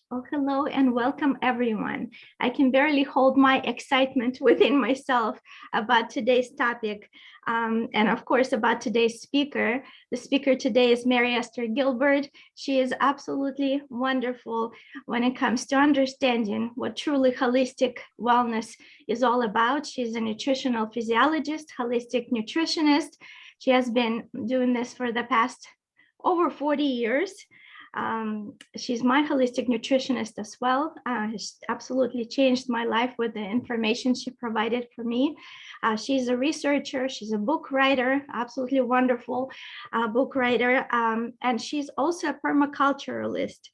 Oh, hello and welcome everyone. I can barely hold my excitement within myself about today's topic and of course about today's speaker. The speaker today is Mary Esther Gilbert. She is absolutely wonderful when it comes to understanding what truly holistic wellness is all about. She's a nutritional physiologist, holistic nutritionist. She has been doing this for the past over 40 years. She's my holistic nutritionist as well. She's absolutely changed my life with the information she provided for me. She's a researcher, she's a book writer, absolutely wonderful book writer, and she's also a permaculturalist.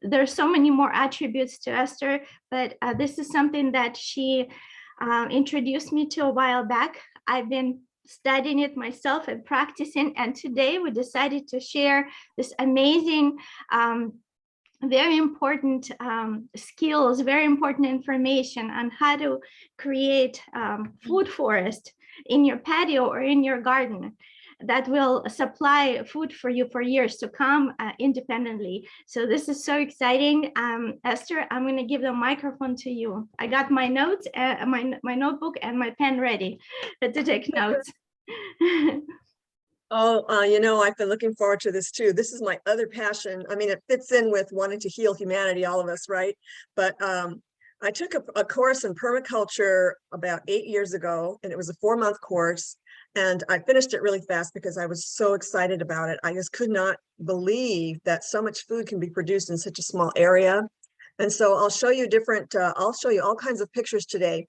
There's so many more attributes to Esther, but this is something that she introduced me to a while back. I've been studying it myself and practicing, and today we decided to share this amazing very important skills, very important information on how to create food forest in your patio or in your garden that will supply food for you for years to come independently. So this is so exciting. Esther, I'm going to give the microphone to you. I got my notes, my notebook and my pen ready to take notes. Oh, you know, I've been looking forward to this too. This is my other passion. I mean, it fits in with wanting to heal humanity, all of us, right? But I took a course in permaculture about 8 years ago, and it was a 4-month course. And I finished it really fast because I was so excited about it. I just could not believe that so much food can be produced in such a small area. And so I'll show you I'll show you all kinds of pictures today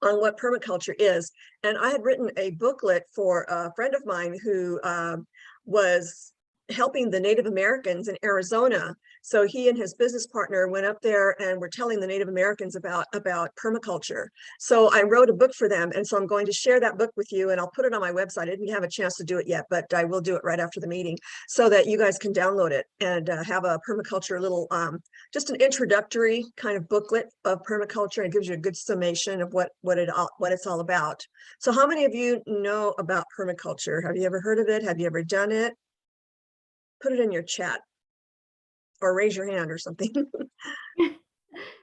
on what permaculture is. And I had written a booklet for a friend of mine who was helping the Native Americans in Arizona. So he and his business partner went up there and were telling the Native Americans about permaculture. So I wrote a book for them. And so I'm going to share that book with you, and I'll put it on my website. I didn't have a chance to do it yet, but I will do it right after the meeting so that you guys can download it and have a permaculture little, just an introductory kind of booklet of permaculture. It gives you a good summation of what it's all about. So how many of you know about permaculture? Have you ever heard of it? Have you ever done it? Put it in your chat or raise your hand or something.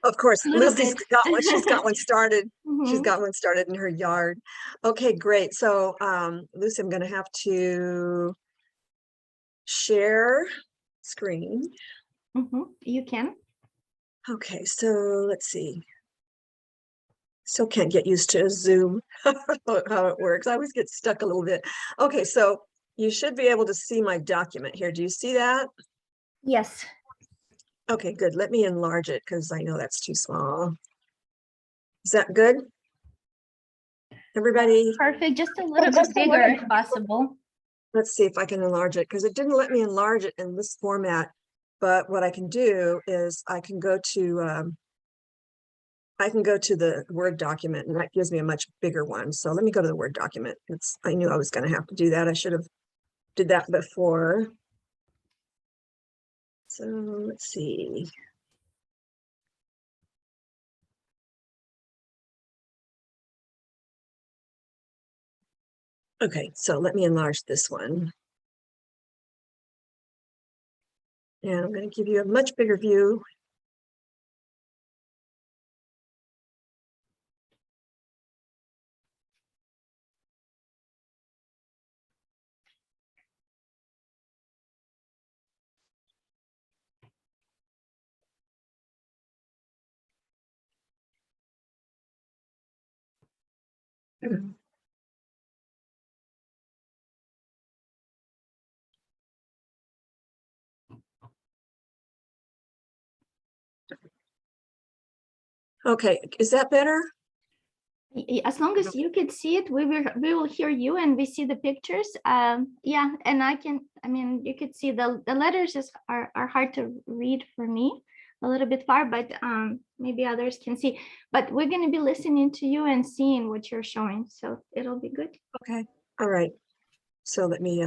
Of course, Lucy's got one. She's got one started. She's got one started in her yard. Okay, great. So Lucy, I'm going to have to share screen. You can. Okay, so let's see. Still can't get used to Zoom, how it works. I always get stuck a little bit. Okay, so you should be able to see my document here. Do you see that? Yes. Okay, good. Let me enlarge it because I know that's too small. Is that good? Everybody? Perfect. Just a little bit bigger if possible. Let's see if I can enlarge it because it didn't let me enlarge it in this format. But what I can do is I can go to the Word document, and that gives me a much bigger one. So let me go to the Word document. I knew I was going to have to do that. I should have did that before. So let's see. Okay, so let me enlarge this one. And I'm going to give you a much bigger view. Okay, is that better? As long as you can see it, we will hear you and we see the pictures. Yeah, and I mean, you could see the letters are hard to read for me, a little bit far, but maybe others can see. But we're going to be listening to you and seeing what you're showing, so it'll be good. Okay, all right. So let me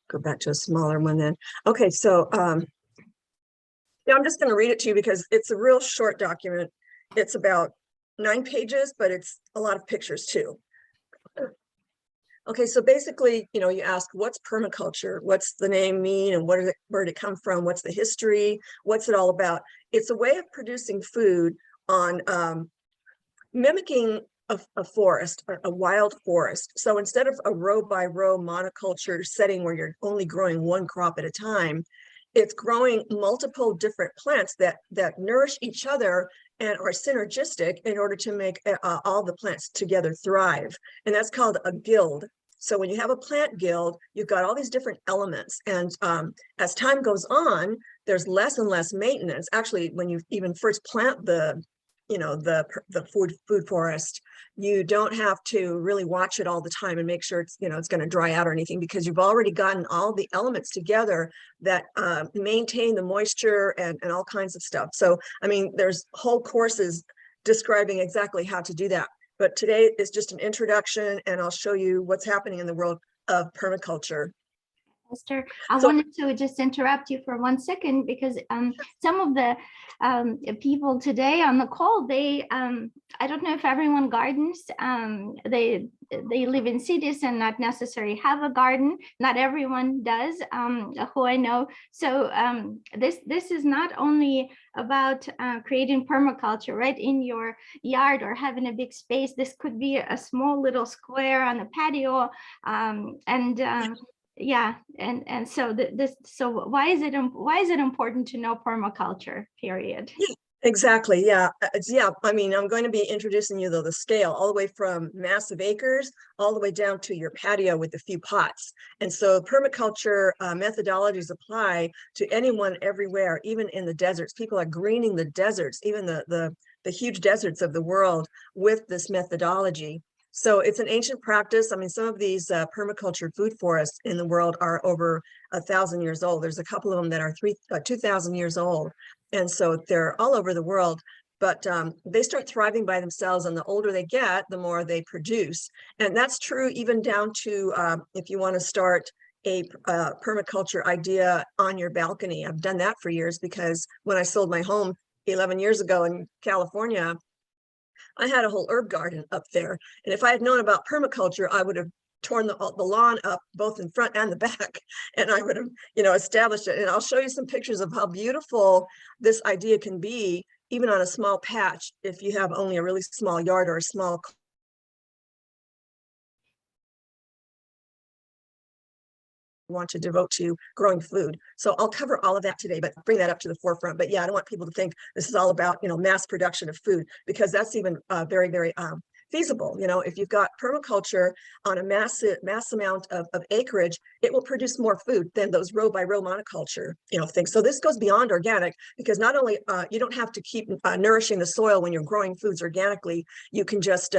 go back to a smaller one then. Okay, so yeah, I'm just going to read it to you because it's a real short document. It's about 9 pages, but it's a lot of pictures too. Okay, so basically, you ask, what's permaculture? What's the name mean, and where did it come from? What's the history? What's it all about? It's a way of producing food on mimicking a forest, a wild forest. So instead of a row by row monoculture setting where you're only growing one crop at a time, it's growing multiple different plants that nourish each other and are synergistic in order to make all the plants together thrive. And that's called a guild. So when you have a plant guild, you've got all these different elements. And as time goes on, there's less and less maintenance. Actually, when you even first plant the food forest, you don't have to really watch it all the time and make sure it's going to dry out or anything, because you've already gotten all the elements together that maintain the moisture and all kinds of stuff. So I mean, there's whole courses describing exactly how to do that, but today is just an introduction, and I'll show you what's happening in the world of permaculture. Esther, I wanted to just interrupt you for 1 second, because some of the people today on the call, they I don't know if everyone gardens. They live in cities and not necessarily have a garden. Not everyone does, who I know. So this is not only about creating permaculture right in your yard or having a big space. This could be a small little square on a patio, yeah, and so so why is it important to know permaculture, period? Yeah, exactly. Yeah. Yeah. I mean, I'm going to be introducing you, though, the scale all the way from massive acres all the way down to your patio with a few pots. And so permaculture methodologies apply to anyone everywhere, even in the deserts. People are greening the deserts, even the huge deserts of the world, with this methodology. So it's an ancient practice. I mean, some of these permaculture food forests in the world are over 1,000 years old. There's a couple of them that are 2,000 years old. And so they're all over the world, but they start thriving by themselves. And the older they get, the more they produce. And that's true even down to if you want to start a permaculture idea on your balcony. I've done that for years, because when I sold my home 11 years ago in California, I had a whole herb garden up there. And if I had known about permaculture, I would have torn the lawn up both in front and the back, and I would have established it. And I'll show you some pictures of how beautiful this idea can be, even on a small patch, if you have only a really small yard or a small want to devote to growing food. So I'll cover all of that today, but bring that up to the forefront. But yeah, I don't want people to think this is all about mass production of food, because that's even very, very feasible. If you've got permaculture on a mass amount of acreage, it will produce more food than those row by row monoculture things. So this goes beyond organic, because not only you don't have to keep nourishing the soil when you're growing foods organically, you can just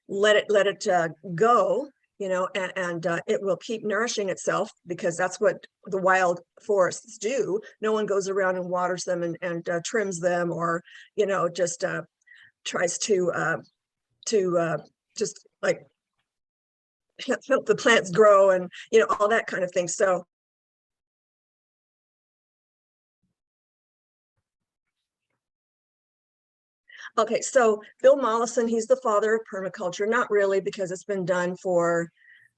let it go, and it will keep nourishing itself, because that's what the wild forests do. No one goes around and waters them and trims them, or just tries to just like help the plants grow, and all that kind of thing. So okay, so Bill Mollison, he's the father of permaculture. Not really, because it's been done for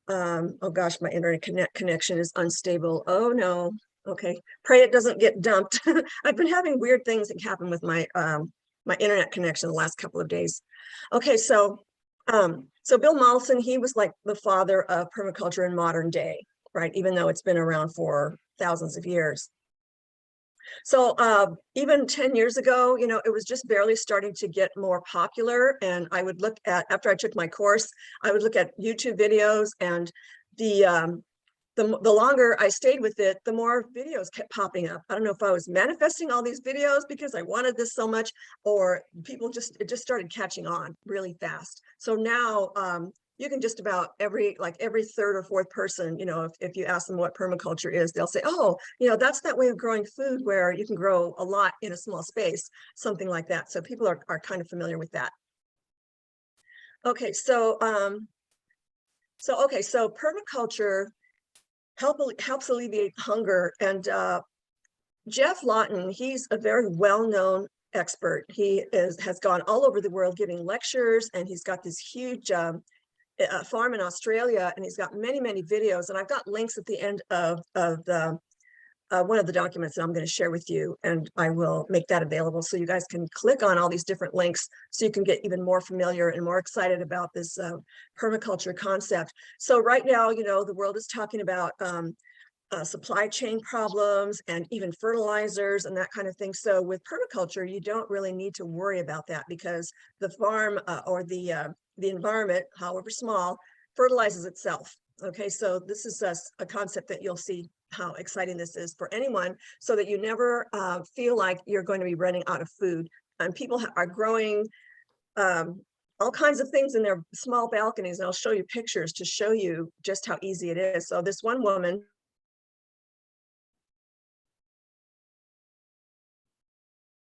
oh gosh, my internet connection is unstable. Oh no. Okay, pray it doesn't get dumped. I've been having weird things that happen with my my internet connection the last couple of days. Okay, so Bill Mollison, he was like the father of permaculture in modern day, right? Even though it's been around for thousands of years. So even 10 years ago, it was just barely starting to get more popular. And I would look at, after I took my course, I would look at YouTube videos, and the longer I stayed with it, the more videos kept popping up. I don't know if I was manifesting all these videos because I wanted this so much, or it just started catching on really fast. So now you can just about every third or fourth person, if you ask them what permaculture is, they'll say, oh, that's that way of growing food where you can grow a lot in a small space, something like that. So people are kind of familiar with that. Okay, so permaculture helps alleviate hunger. And Jeff Lawton, he's a very well-known expert. He has gone all over the world giving lectures, and he's got this huge a farm in Australia, and he's got many, many videos, and I've got links at the end of the one of the documents that I'm going to share with you, and I will make that available so you guys can click on all these different links so you can get even more familiar and more excited about this permaculture concept. So right now, you know, the world is talking about supply chain problems and even fertilizers and that kind of thing. So with permaculture, you don't really need to worry about that because the farm or the environment, however small, fertilizes itself. Okay, so this is a concept that you'll see how exciting this is for anyone, so that you never feel like you're going to be running out of food. And people are growing all kinds of things in their small balconies, and I'll show you pictures to show you just how easy it is. So this one woman,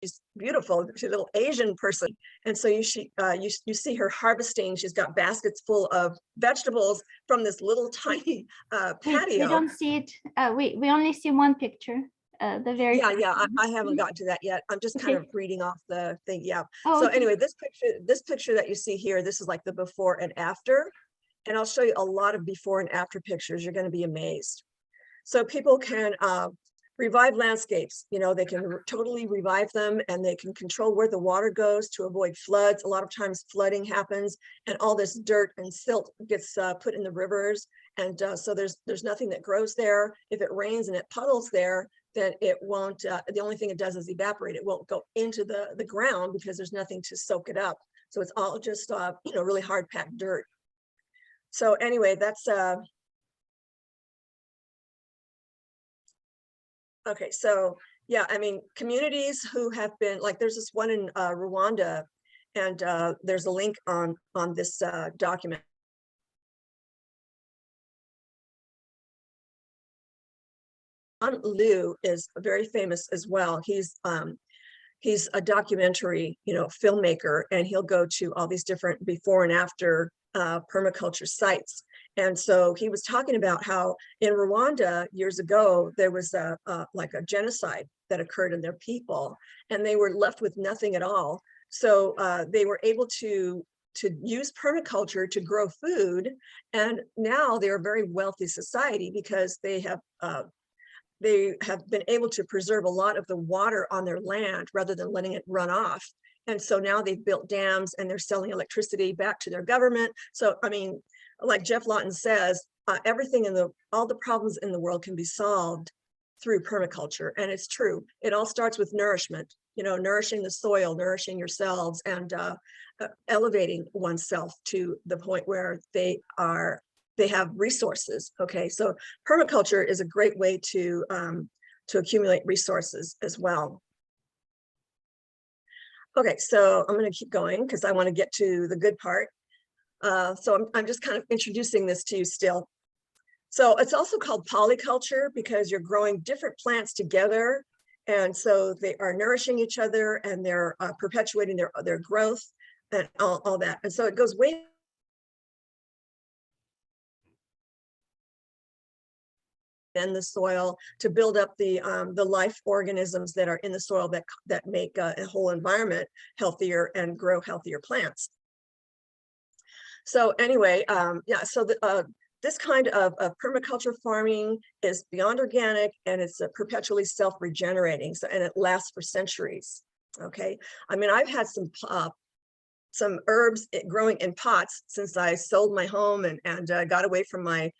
she's beautiful, she's a little Asian person, and so you see her harvesting. She's got baskets full of vegetables from this little tiny patio. We don't see it. We only see one picture. The very yeah, I haven't gotten to that yet. I'm just kind of reading off the thing. Yeah. Oh, so okay. Anyway, this picture that you see here, this is like the before and after, and I'll show you a lot of before and after pictures. You're going to be amazed. So people can revive landscapes. You know, they can totally revive them, and they can control where the water goes to avoid floods. A lot of times flooding happens and all this dirt and silt gets put in the rivers. And so there's nothing that grows there. If it rains and it puddles there, then it won't, the only thing it does is evaporate. It won't go into the ground because there's nothing to soak it up. So it's all just, you know, really hard packed dirt. So anyway, that's, okay, so yeah, I mean, communities who have been, like there's this one in Rwanda, and there's a link on this document. Liu is very famous as well. He's a documentary, you know, filmmaker, and he'll go to all these different before and after permaculture sites. And so he was talking about how in Rwanda years ago, there was like a genocide that occurred in their people, and they were left with nothing at all. So they were able to use permaculture to grow food. And now they're a very wealthy society because they have been able to preserve a lot of the water on their land rather than letting it run off. And so now they've built dams and they're selling electricity back to their government. So, I mean, like Jeff Lawton says, everything all the problems in the world can be solved through permaculture. And it's true. It all starts with nourishment, you know, nourishing the soil, nourishing yourselves, and elevating oneself to the point where they have resources. Okay, so permaculture is a great way to accumulate resources as well. Okay, so I'm going to keep going because I want to get to the good part. So I'm just kind of introducing this to you still. So it's also called polyculture because you're growing different plants together, and so they are nourishing each other and they're perpetuating their growth and all that. And so it goes way in the soil to build up the life organisms that are in the soil that make a whole environment healthier and grow healthier plants. So anyway, yeah, so this kind of permaculture farming is beyond organic, and it's perpetually self-regenerating. So, and it lasts for centuries. Okay, I mean, I've had some herbs growing in pots since I sold my home and got away from my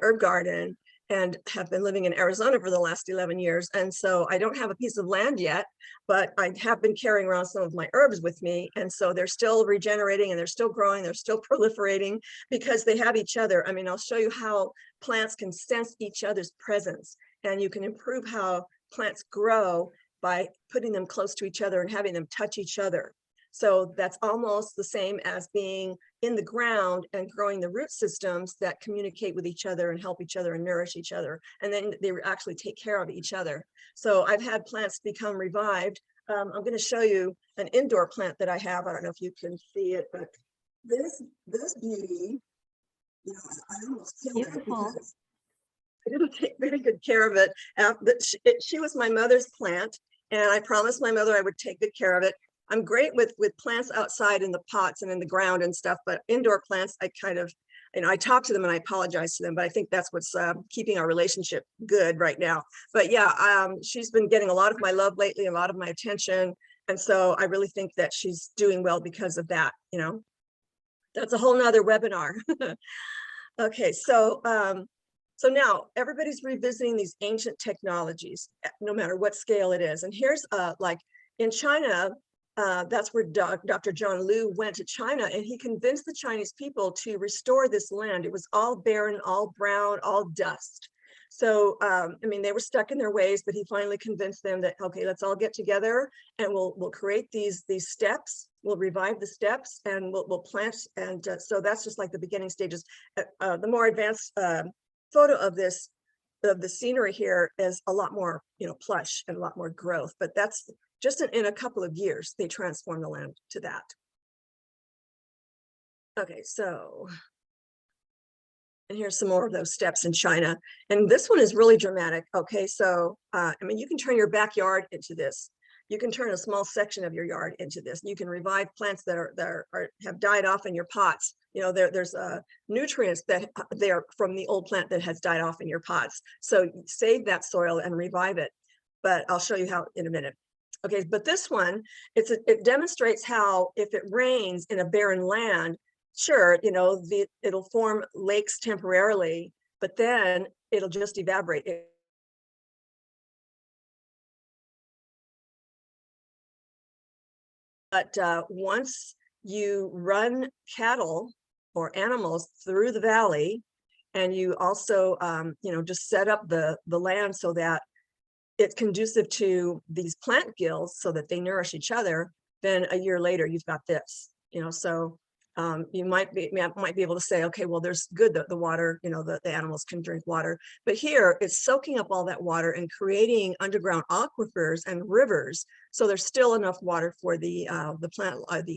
herb garden, and have been living in Arizona for the last 11 years. And so I don't have a piece of land yet, but I have been carrying around some of my herbs with me. And so they're still regenerating and they're still growing, they're still proliferating because they have each other. I mean, I'll show you how plants can sense each other's presence, and you can improve how plants grow by putting them close to each other and having them touch each other. So that's almost the same as being in the ground and growing the root systems that communicate with each other and help each other and nourish each other. And then they actually take care of each other. So I've had plants become revived. I'm going to show you an indoor plant that I have. I don't know if you can see it, but this beauty, you know, I almost killed it because I didn't take very good care of it. She was my mother's plant, and I promised my mother I would take good care of it. I'm great with plants outside in the pots and in the ground and stuff, but indoor plants, I kind of, I talk to them and I apologize to them, but I think that's what's keeping our relationship good right now. But yeah, she's been getting a lot of my love lately, a lot of my attention. And so I really think that she's doing well because of that, That's a whole nother webinar. Okay, so now everybody's revisiting these ancient technologies, no matter what scale it is. And here's like in China, that's where Dr. John Liu went to China, and he convinced the Chinese people to restore this land. It was all barren, all brown, all dust. So, I mean, they were stuck in their ways, but he finally convinced them that, okay, let's all get together and we'll create these steps. We'll revive the steps and we'll plant. And so that's just like the beginning stages. The more advanced photo of this, of the scenery here, is a lot more, plush and a lot more growth, but that's just in a couple of years, they transformed the land to that. Okay, so, and here's some more of those steps in China. And this one is really dramatic. Okay, so, I mean, you can turn your backyard into this. You can turn a small section of your yard into this. You can revive plants that have died off in your pots. There's nutrients that they are from the old plant that has died off in your pots. So save that soil and revive it. But I'll show you how in a minute. Okay, but this one, it demonstrates how if it rains in a barren land, sure, it'll form lakes temporarily, but then it'll just evaporate. But once you run cattle or animals through the valley, and you also, just set up the land so that it's conducive to these plant gills so that they nourish each other, then a year later you've got this, so you might be able to say, okay, well, there's good that the water, the animals can drink water, but here it's soaking up all that water and creating underground aquifers and rivers, so there's still enough water for the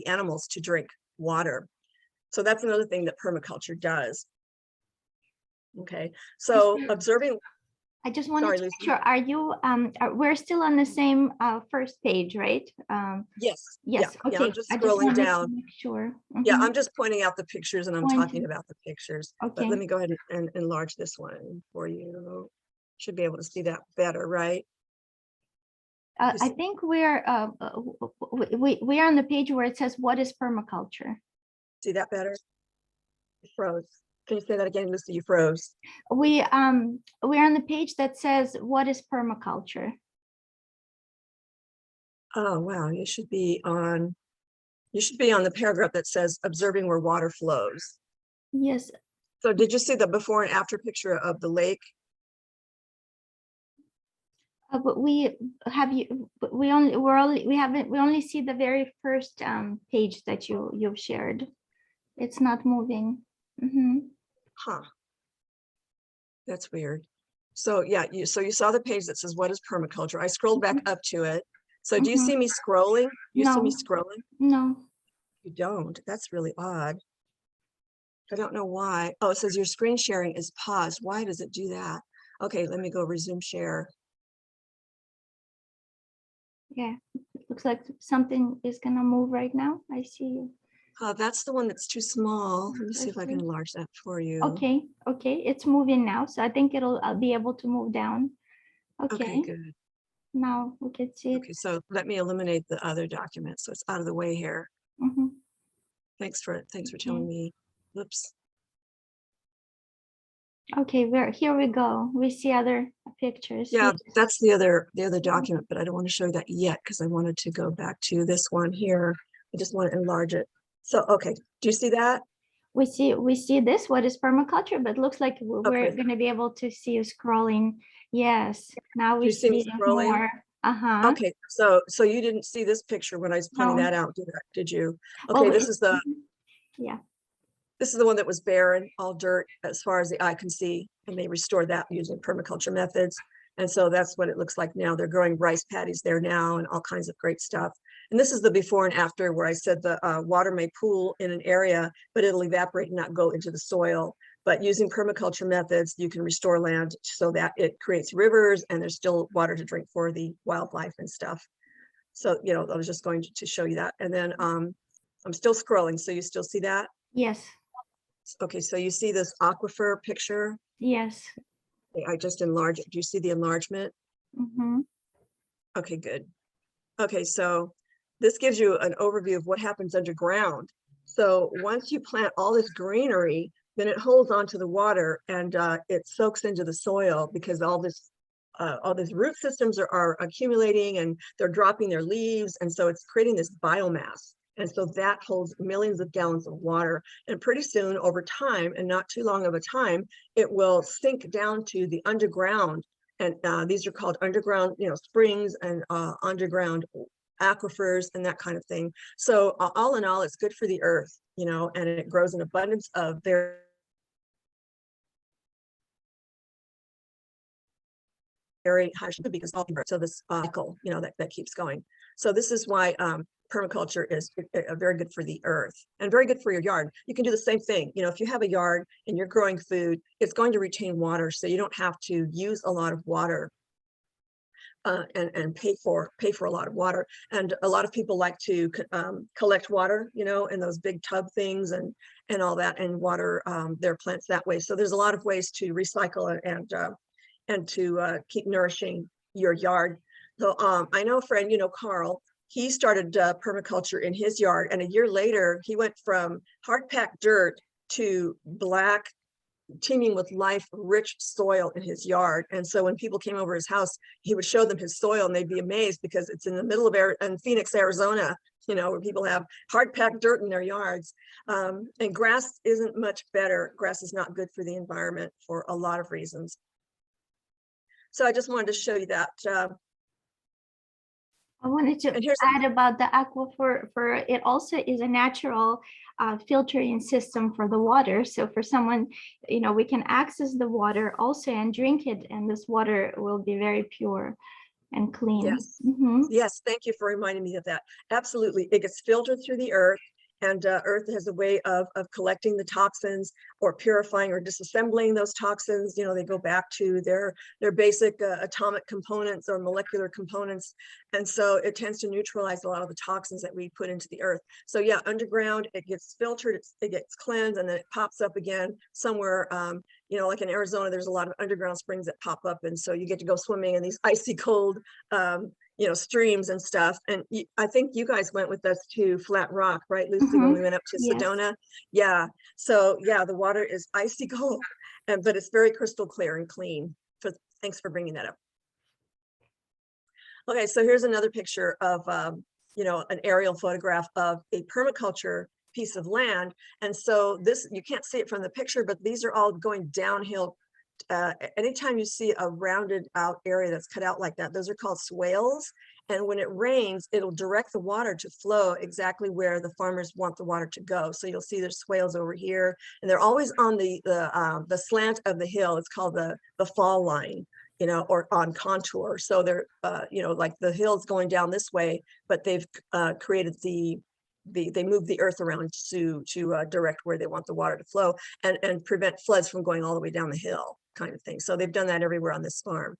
animals to drink water. So that's another thing that permaculture does. Okay, so observing. I just wanted to make sure, are you, we're still on the same first page, right? Yes. Yes, yeah, okay. I'm just scrolling down. Make sure. Yeah, I'm just pointing out the pictures and I'm talking about the pictures. Okay. But let me go ahead and enlarge this one for you. Should be able to see that better, right? I think we're on the page where it says, what is permaculture? See that better? You froze. Can you say that again, Lucy? You froze. We're on the page that says, what is permaculture? Oh, wow. You should be on the paragraph that says observing where water flows. Yes. So did you see the before and after picture of the lake? But we only see the very first page that you've shared. It's not moving. Huh. That's weird. So yeah, you saw the page that says what is permaculture. I scrolled back up to it. So do you see me scrolling? You see me scrolling? No. You don't. That's really odd. I don't know why. Oh, it says your screen sharing is paused. Why does it do that? Okay, let me go resume share. Yeah, it looks like something is gonna move right now. I see you. Oh, that's the one that's too small. Let me see if I can enlarge that for you. Okay, it's moving now. So I think I'll be able to move down. Okay, good. Now we can see it. Okay, so let me eliminate the other document so it's out of the way here. Thanks for telling me. Whoops. Okay, here we go. We see other pictures. Yeah, that's the other document, but I don't want to show that yet because I wanted to go back to this one here. I just want to enlarge it. So, okay, do you see that? We see this, what is permaculture, but it looks like we're going to be able to see you scrolling. Yes, now we see more. Okay, so you didn't see this picture when I was pointing that out, did you? Okay, this is the this is the one that was barren, all dirt as far as the eye can see, and they restored that using permaculture methods. And so that's what it looks like now. They're growing rice paddies there now and all kinds of great stuff. And this is the before and after where I said the water may pool in an area, but it'll evaporate and not go into the soil. But using permaculture methods, you can restore land so that it creates rivers and there's still water to drink for the wildlife and stuff. So, I was just going to show you that. And then I'm still scrolling. So you still see that? Yes. Okay, so you see this aquifer picture? Yes. I just enlarged it. Do you see the enlargement? Mm-hmm. Okay, good. Okay, so this gives you an overview of what happens underground. So once you plant all this greenery, then it holds onto the water and it soaks into the soil because all these root systems are accumulating and they're dropping their leaves. And so it's creating this biomass. And so that holds millions of gallons of water. And pretty soon over time, and not too long of a time, it will sink down to the underground. And these are called underground, springs and underground aquifers and that kind of thing. So all in all, it's good for the earth, and it grows an abundance of very high sugar because so this cycle, that keeps going. So this is why permaculture is very good for the earth and very good for your yard. You can do the same thing. If you have a yard and you're growing food, it's going to retain water, so you don't have to use a lot of water and pay for a lot of water. And a lot of people like to collect water, in those big tub things and all that, and water their plants that way. So there's a lot of ways to recycle and to keep nourishing your yard. So I know a friend, Carl, he started permaculture in his yard, and a year later he went from hard packed dirt to black, teeming with life, rich soil in his yard. And so when people came over his house, he would show them his soil and they'd be amazed because it's in the middle of in Phoenix, Arizona, where people have hard packed dirt in their yards. And grass isn't much better. Grass is not good for the environment for a lot of reasons. So I just wanted to show you that. I wanted to add about the aquifer. It also is a natural filtering system for the water. So for someone, we can access the water also and drink it, and this water will be very pure and clean. Yes. Mm-hmm. Yes, thank you for reminding me of that. Absolutely. It gets filtered through the earth, and earth has a way of collecting the toxins or purifying or disassembling those toxins. They go back to their basic atomic components or molecular components. And so it tends to neutralize a lot of the toxins that we put into the earth. So yeah, underground, it gets filtered, it gets cleansed, and then it pops up again somewhere. Like in Arizona, there's a lot of underground springs that pop up. And so you get to go swimming in these icy cold, streams and stuff. And I think you guys went with us to Flat Rock, right, Lucy, Mm-hmm. when we went up to Yes. Sedona? Yeah. So yeah, the water is icy cold, but it's very crystal clear and clean. Thanks for bringing that up. Okay, so here's another picture of, an aerial photograph of a permaculture piece of land. And so this, you can't see it from the picture, but these are all going downhill. Anytime you see a rounded out area that's cut out like that, those are called swales. And when it rains, it'll direct the water to flow exactly where the farmers want the water to go. So you'll see there's swales over here, and they're always on the slant of the hill. It's called the fall line, or on contour. So they're, like the hill's going down this way, but they've created they move the earth around to direct where they want the water to flow and prevent floods from going all the way down the hill, kind of thing. So they've done that everywhere on this farm.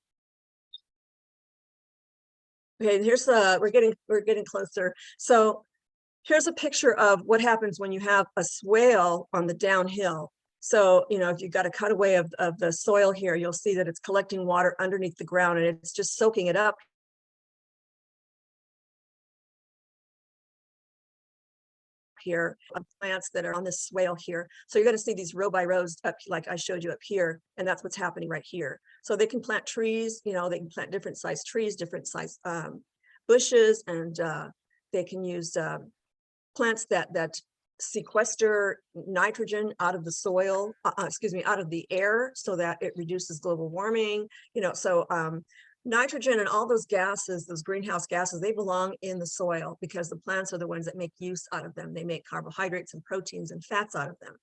Okay, here's we're getting closer. So here's a picture of what happens when you have a swale on the downhill. So, if you've got a cutaway of the soil here, you'll see that it's collecting water underneath the ground and it's just soaking it up here, plants that are on this swale here. So you're going to see these row by rows up, like I showed you up here, and that's what's happening right here. So they can plant trees, they can plant different size trees, different size bushes, and they can use plants that sequester nitrogen out of the soil, out of the air, so that it reduces global warming. So nitrogen and all those gases, those greenhouse gases, they belong in the soil because the plants are the ones that make use out of them. They make carbohydrates and proteins and fats out of them.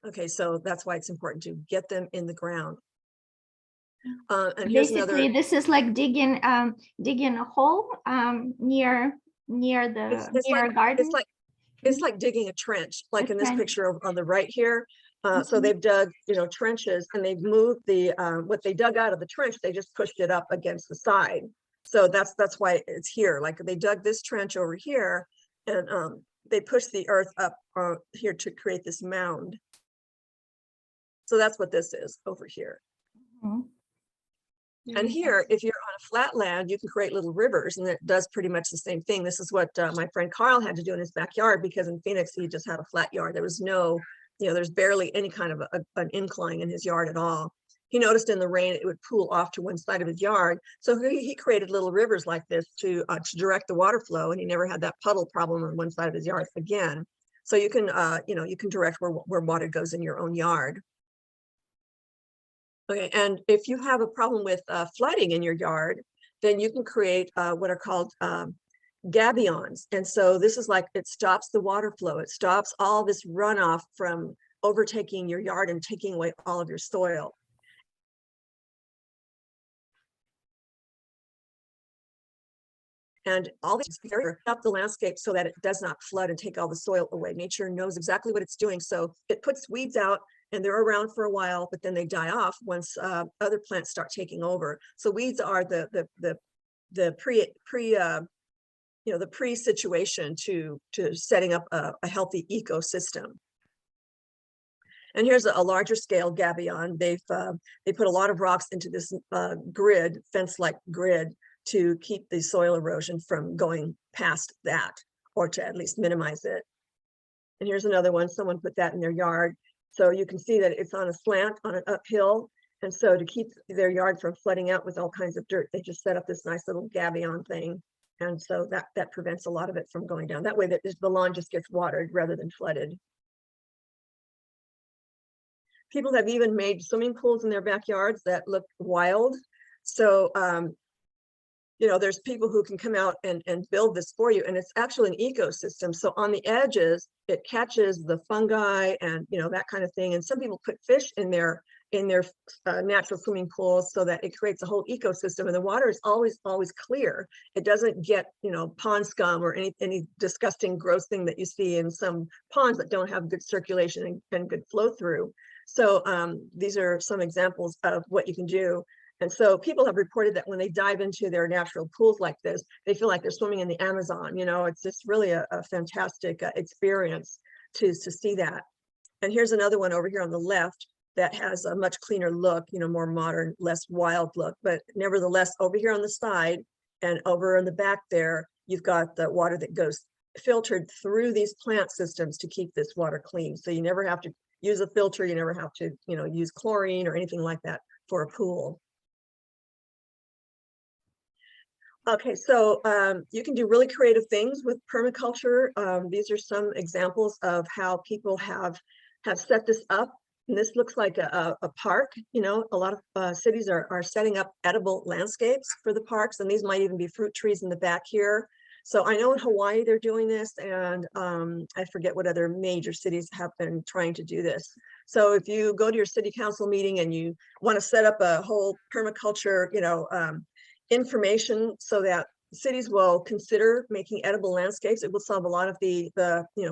Okay, so that's why it's important to get them in the ground. And here's basically, this is like digging a hole near a garden. It's like digging a trench, like in this picture on the right here. So they've dug, trenches, and they've moved what they dug out of the trench, they just pushed it up against the side. So that's why it's here. Like they dug this trench over here, and they pushed the earth up here to create this mound. So that's what this is over here. Mm-hmm. And here, if you're on a flat land, you can create little rivers, and it does pretty much the same thing. This is what my friend Carl had to do in his backyard, because in Phoenix, he just had a flat yard. There was no, there's barely any kind of an incline in his yard at all. He noticed in the rain, it would pool off to one side of his yard. So he created little rivers like this to direct the water flow, and he never had that puddle problem on one side of his yard again. So you can, you can direct where water goes in your own yard. Okay, and if you have a problem with flooding in your yard, then you can create what are called gabions. And so this is like, it stops the water flow. It stops all this runoff from overtaking your yard and taking away all of your soil. And all these up the landscape so that it does not flood and take all the soil away. Nature knows exactly what it's doing. So it puts weeds out, and they're around for a while, but then they die off once other plants start taking over. So weeds are the pre-situation to setting up a healthy ecosystem. And here's a larger scale gabion. They put a lot of rocks into this grid, fence-like grid, to keep the soil erosion from going past that, or to at least minimize it. And here's another one. Someone put that in their yard. So you can see that it's on a slant, on an uphill. And so to keep their yard from flooding out with all kinds of dirt, they just set up this nice little gabion thing. And so that prevents a lot of it from going down. That way the lawn just gets watered rather than flooded. People have even made swimming pools in their backyards that look wild. So, there's people who can come out and build this for you, and it's actually an ecosystem. So on the edges, it catches the fungi and that kind of thing. And some people put fish in their natural swimming pools so that it creates a whole ecosystem, and the water is always clear. It doesn't get pond scum or any disgusting gross thing that you see in some ponds that don't have good circulation and good flow through. So these are some examples of what you can do. And so people have reported that when they dive into their natural pools like this, they feel like they're swimming in the Amazon. It's just really a fantastic experience to see that. And here's another one over here on the left that has a much cleaner look, more modern, less wild look. But nevertheless, over here on the side and over in the back there, you've got the water that goes filtered through these plant systems to keep this water clean. So you never have to use a filter. You never have to, use chlorine or anything like that for a pool. Okay, so you can do really creative things with permaculture. These are some examples of how people have set this up. And this looks like a park. A lot of cities are setting up edible landscapes for the parks, and these might even be fruit trees in the back here. So I know in Hawaii they're doing this, and I forget what other major cities have been trying to do this. So if you go to your city council meeting and you want to set up a whole permaculture, information so that cities will consider making edible landscapes, it will solve a lot of the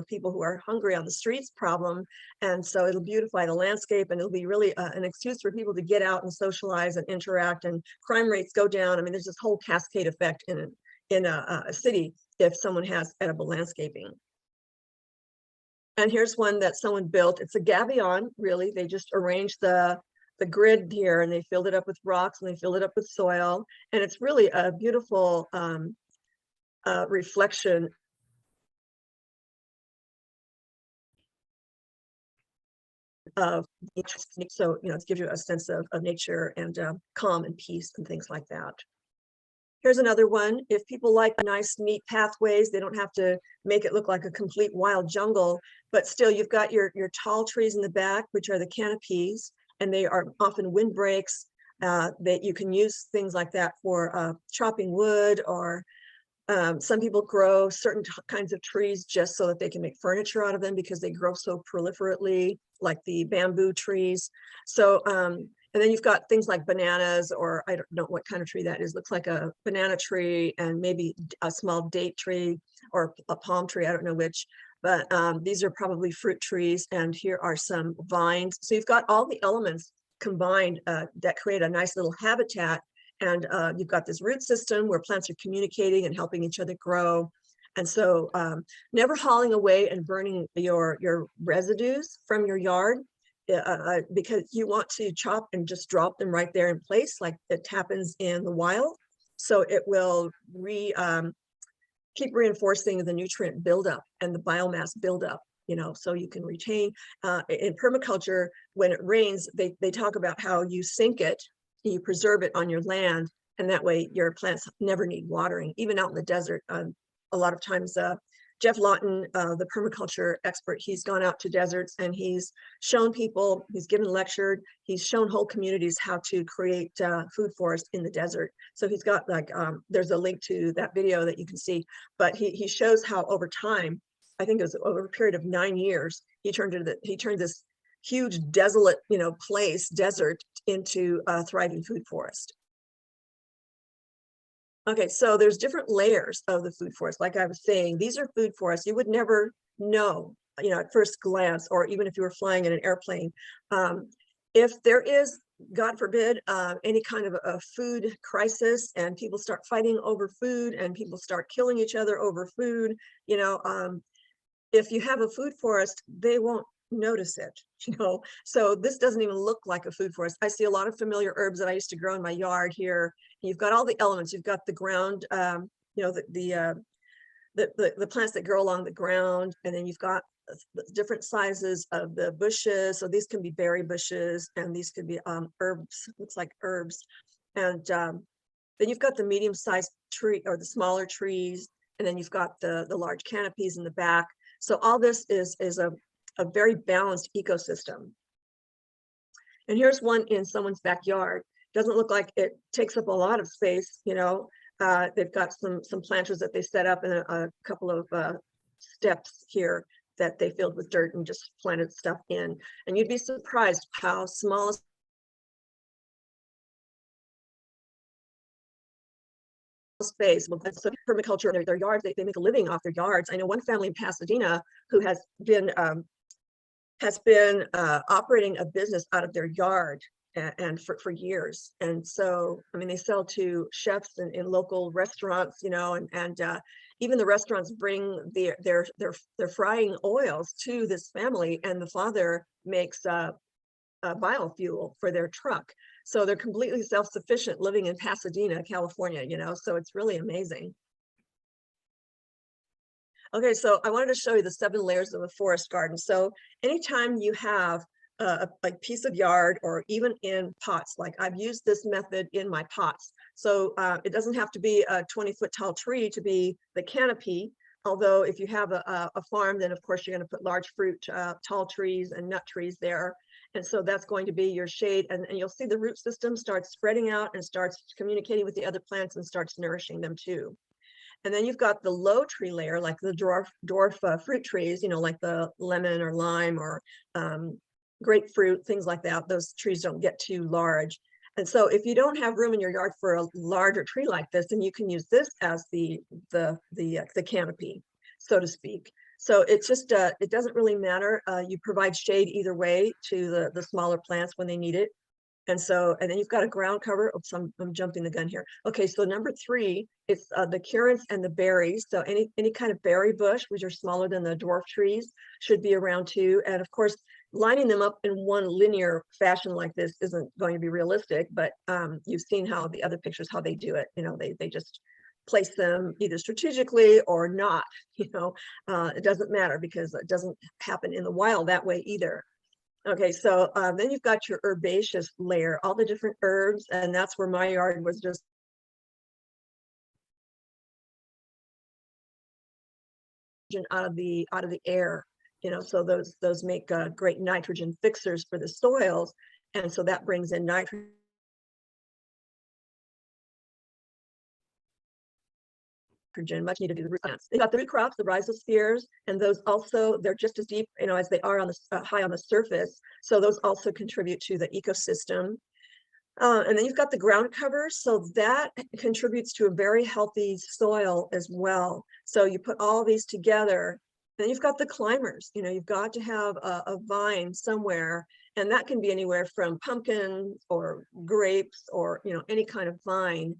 people who are hungry on the streets problem. And so it'll beautify the landscape, and it'll be really an excuse for people to get out and socialize and interact, and crime rates go down. I mean, there's this whole cascade effect in a city if someone has edible landscaping. And here's one that someone built. It's a gabion, really. They just arranged the grid here, and they filled it up with rocks, and they filled it up with soil. And it's really a beautiful reflection of nature. So, it gives you a sense of nature and calm and peace and things like that. Here's another one. If people like nice, neat pathways, they don't have to make it look like a complete wild jungle, but still you've got your tall trees in the back, which are the canopies, and they are often windbreaks. That you can use things like that for chopping wood, or some people grow certain kinds of trees just so that they can make furniture out of them because they grow so proliferately, like the bamboo trees. So, and then you've got things like bananas, or I don't know what kind of tree that is. Looks like a banana tree and maybe a small date tree or a palm tree. I don't know which, but these are probably fruit trees. And here are some vines. So you've got all the elements combined that create a nice little habitat. And you've got this root system where plants are communicating and helping each other grow. And so never hauling away and burning your residues from your yard, because you want to chop and just drop them right there in place, like it happens in the wild. So it will keep reinforcing the nutrient buildup and the biomass buildup, so you can retain. In permaculture, when it rains, they talk about how you sink it, you preserve it on your land, and that way your plants never need watering, even out in the desert. A lot of times, Jeff Lawton, the permaculture expert, he's gone out to deserts and he's shown people, he's given lectured, he's shown whole communities how to create food forest in the desert. So he's got there's a link to that video that you can see, but he shows how over time, I think it was over a period of 9 years, he turned this huge desolate, desert into a thriving food forest. Okay, so there's different layers of the food forest. Like I was saying, these are food forests. You would never know, at first glance, or even if you were flying in an airplane. If there is, God forbid, any kind of a food crisis and people start fighting over food and people start killing each other over food, if you have a food forest, they won't notice it, so this doesn't even look like a food forest. I see a lot of familiar herbs that I used to grow in my yard here. You've got all the elements. You've got the ground, the plants that grow along the ground, and then you've got different sizes of the bushes. So these can be berry bushes, and these could be herbs, looks like herbs. And then you've got the medium-sized tree or the smaller trees, and then you've got the large canopies in the back. So all this is a very balanced ecosystem. And here's one in someone's backyard. Doesn't look like it takes up a lot of space, they've got some planters that they set up and a couple of steps here that they filled with dirt and just planted stuff in. And you'd be surprised how small space. So permaculture in their yards, they make a living off their yards. I know one family in Pasadena who has been operating a business out of their yard and for years. And so, I mean, they sell to chefs in local restaurants, and even the restaurants bring their frying oils to this family, and the father makes biofuel for their truck. So they're completely self-sufficient living in Pasadena, California, so it's really amazing. Okay, so I wanted to show you the 7 layers of a forest garden. So anytime you have a piece of yard, or even in pots, like I've used this method in my pots. So it doesn't have to be a 20-foot tall tree to be the canopy. Although if you have a farm, then of course you're going to put large fruit, tall trees and nut trees there. And so that's going to be your shade. And you'll see the root system starts spreading out and starts communicating with the other plants and starts nourishing them too. And then you've got the low tree layer, like the dwarf fruit trees, like the lemon or lime or grapefruit, things like that. Those trees don't get too large. And so if you don't have room in your yard for a larger tree like this, then you can use this as the canopy, so to speak. So it's just, it doesn't really matter. You provide shade either way to the smaller plants when they need it. And then you've got a ground cover. Oops, I'm jumping the gun here. Okay, so number 3, it's the currants and the berries. So any kind of berry bush, which are smaller than the dwarf trees, should be around too. And of course, lining them up in one linear fashion like this isn't going to be realistic, but you've seen how the other pictures, how they do it. They just place them either strategically or not. It doesn't matter because it doesn't happen in the wild that way either. Okay, so then you've got your herbaceous layer, all the different herbs, and that's where my yard was just out of the air, so those make great nitrogen fixers for the soils, and so that brings in nitrogen. Much needed to the root plants. They've got the root crops, the rhizospheres, and those also, they're just as deep, as they are on the high on the surface. So those also contribute to the ecosystem. And then you've got the ground cover, so that contributes to a very healthy soil as well. So you put all these together. Then you've got the climbers. You've got to have a vine somewhere, And that can be anywhere from pumpkin or grapes or, you know, any kind of vine.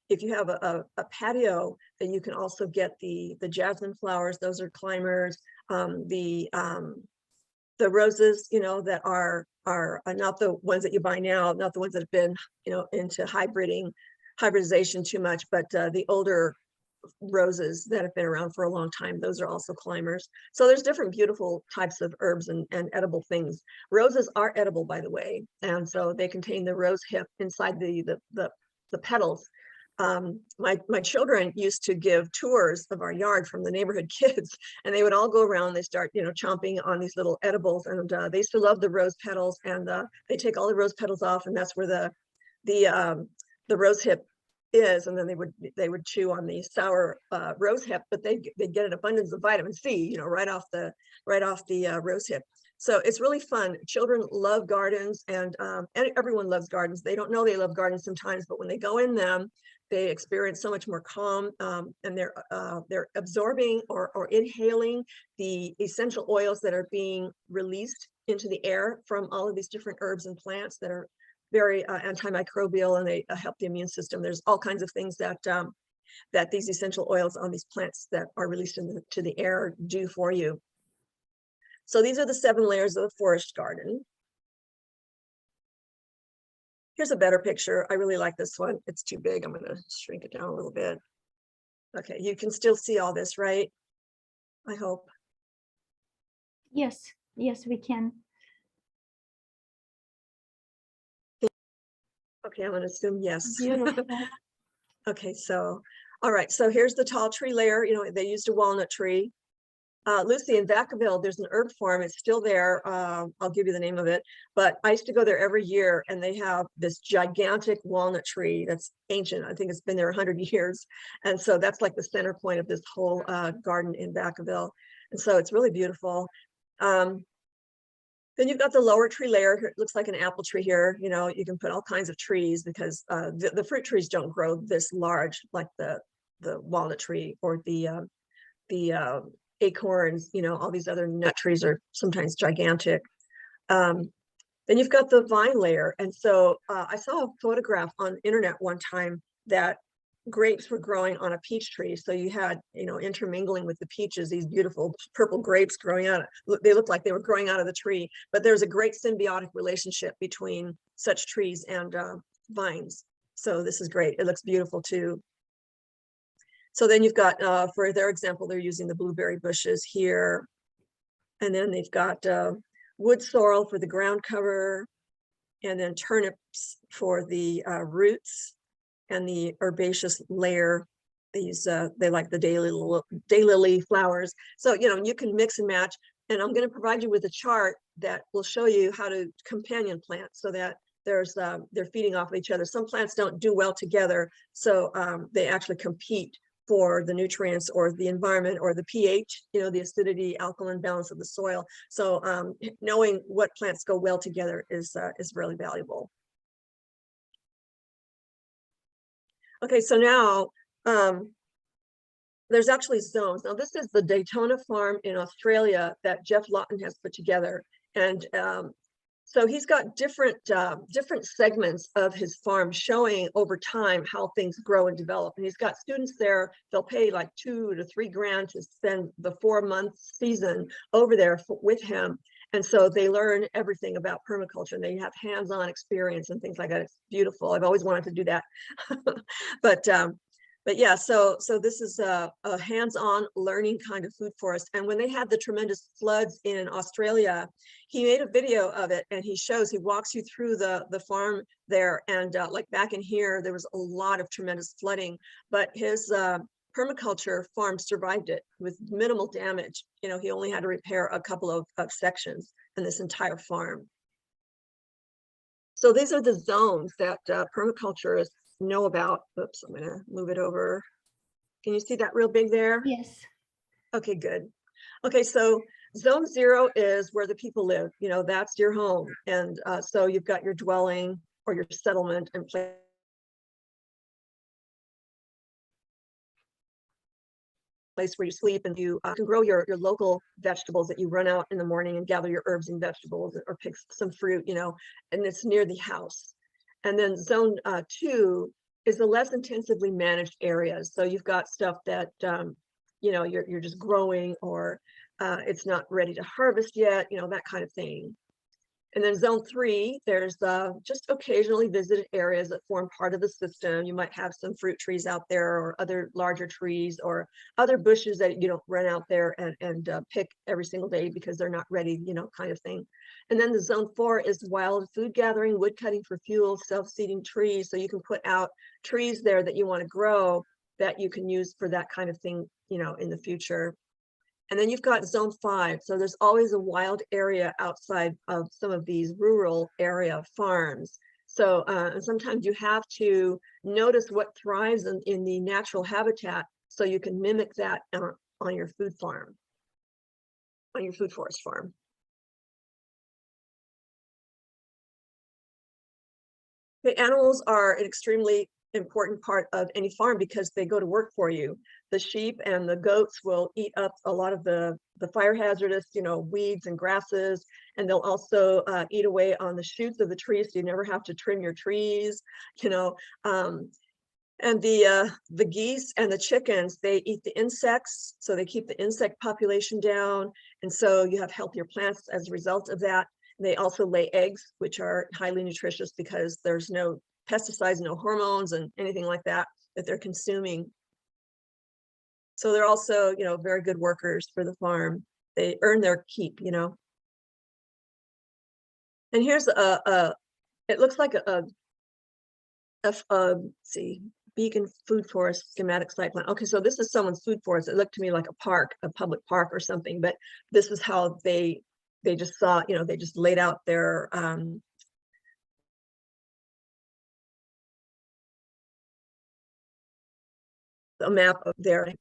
If you have a patio, then you can also get the jasmine flowers. Those are climbers. The roses, you know, that are not the ones that you buy now, not the ones that have been, you know, into hybridization too much, but the older roses that have been around for a long time, those are also climbers. So there's different beautiful types of herbs and edible things. Roses are edible, by the way, and so they contain the rose hip inside the petals. My children used to give tours of our yard from the neighborhood kids, and they would all go around. They start, you know, chomping on these little edibles, and they used to love the rose petals. And they take all the rose petals off, and that's where the rose hip is. And then they would chew on the sour rose hip, but they get an abundance of vitamin C, you know, right off the rose hip. So it's really fun. Children love gardens, and everyone loves gardens. They don't know they love gardens sometimes, but when they go in them, they experience so much more calm, and they're absorbing or inhaling the essential oils that are being released into the air from all of these different herbs and plants that are very antimicrobial, and they help the immune system. There's all kinds of things that that these essential oils on these plants that are released into the air do for you. So these are the 7 layers of the forest garden. Here's a better picture. I really like this one. It's too big. I'm going to shrink it down a little bit. Okay, you can still see all this, right? I hope. Yes, yes, we can. Okay, I'm going to assume yes. Beautiful. Okay, so, all right. So here's the tall tree layer. You know, they used a walnut tree. Lucy, in Vacaville, there's an herb farm. It's still there. I'll give you the name of it. But I used to go there every year, and they have this gigantic walnut tree that's ancient. I think it's been there 100 years. And so that's like the center point of this whole garden in Vacaville. And so it's really beautiful. Then you've got the lower tree layer. It looks like an apple tree here. You know, you can put all kinds of trees because the fruit trees don't grow this large like the walnut tree or the acorns. You know, all these other nut trees are sometimes gigantic. Then you've got the vine layer. And so I saw a photograph on the internet one time that grapes were growing on a peach tree. So you had, you know, intermingling with the peaches, these beautiful purple grapes growing out. They looked like they were growing out of the tree, but there's a great symbiotic relationship between such trees and vines. So this is great. It looks beautiful too. So then you've got, for their example, they're using the blueberry bushes here. And then they've got wood sorrel for the ground cover, and then turnips for the roots, and the herbaceous layer. These, they like the daylily flowers. So, you know, you can mix and match. And I'm going to provide you with a chart that will show you how to companion plant so that there's, they're feeding off of each other. Some plants don't do well together, so they actually compete for the nutrients or the environment or the pH, you know, the acidity, alkaline balance of the soil. So knowing what plants go well together is really valuable. Okay, so now there's actually zones. Now this is the Daytona farm in Australia that Jeff Lawton has put together. And so he's got different segments of his farm showing over time how things grow and develop. And he's got students there. They'll pay like $2 to $3 grand to spend the 4-month season over there with him. And so they learn everything about permaculture, and they have hands-on experience and things like that. It's beautiful. I've always wanted to do that. But yeah, so this is a hands-on learning kind of food forest. And when they had the tremendous floods in Australia, he made a video of it, and he walks you through the farm there. And like back in here, there was a lot of tremendous flooding, but his permaculture farm survived it with minimal damage. You know, he only had to repair a couple of sections in this entire farm. So these are the zones that permaculturists know about. Oops, I'm gonna move it over. Can you see that real big there? Yes. Okay, good. Okay, so zone 0 is where the people live. You know, that's your home. And so you've got your dwelling or your settlement and place. place where you sleep, and you can grow your local vegetables that you run out in the morning and gather your herbs and vegetables or pick some fruit, and it's near the house. And then zone 2 is the less intensively managed areas. So you've got stuff that, you're just growing, or it's not ready to harvest yet, that kind of thing. And then zone 3, there's just occasionally visited areas that form part of the system. You might have some fruit trees out there, or other larger trees, or other bushes that you don't run out there and pick every single day because they're not ready, kind of thing. And then the zone 4 is wild food gathering, wood cutting for fuel, self-seeding trees. So you can put out trees there that you want to grow that you can use for that kind of thing, in the future. And then you've got zone 5. So there's always a wild area outside of some of these rural area farms. So sometimes you have to notice what thrives in the natural habitat so you can mimic that on your food farm, on your food forest farm. The animals are an extremely important part of any farm because they go to work for you. The sheep and the goats will eat up a lot of the fire hazardous, weeds and grasses, and they'll also eat away on the shoots of the trees, so you never have to trim your trees, and the geese and the chickens, they eat the insects, so they keep the insect population down, and so you have healthier plants as a result of that. They also lay eggs, which are highly nutritious because there's no pesticides, no hormones, and anything like that they're consuming. So they're also, very good workers for the farm. They earn their keep, And here's it looks like let's see, vegan food forest schematic site plan. Okay, so this is someone's food forest. It looked to me like a park, a public park or something, but this is how they just saw, they just laid out their a map of their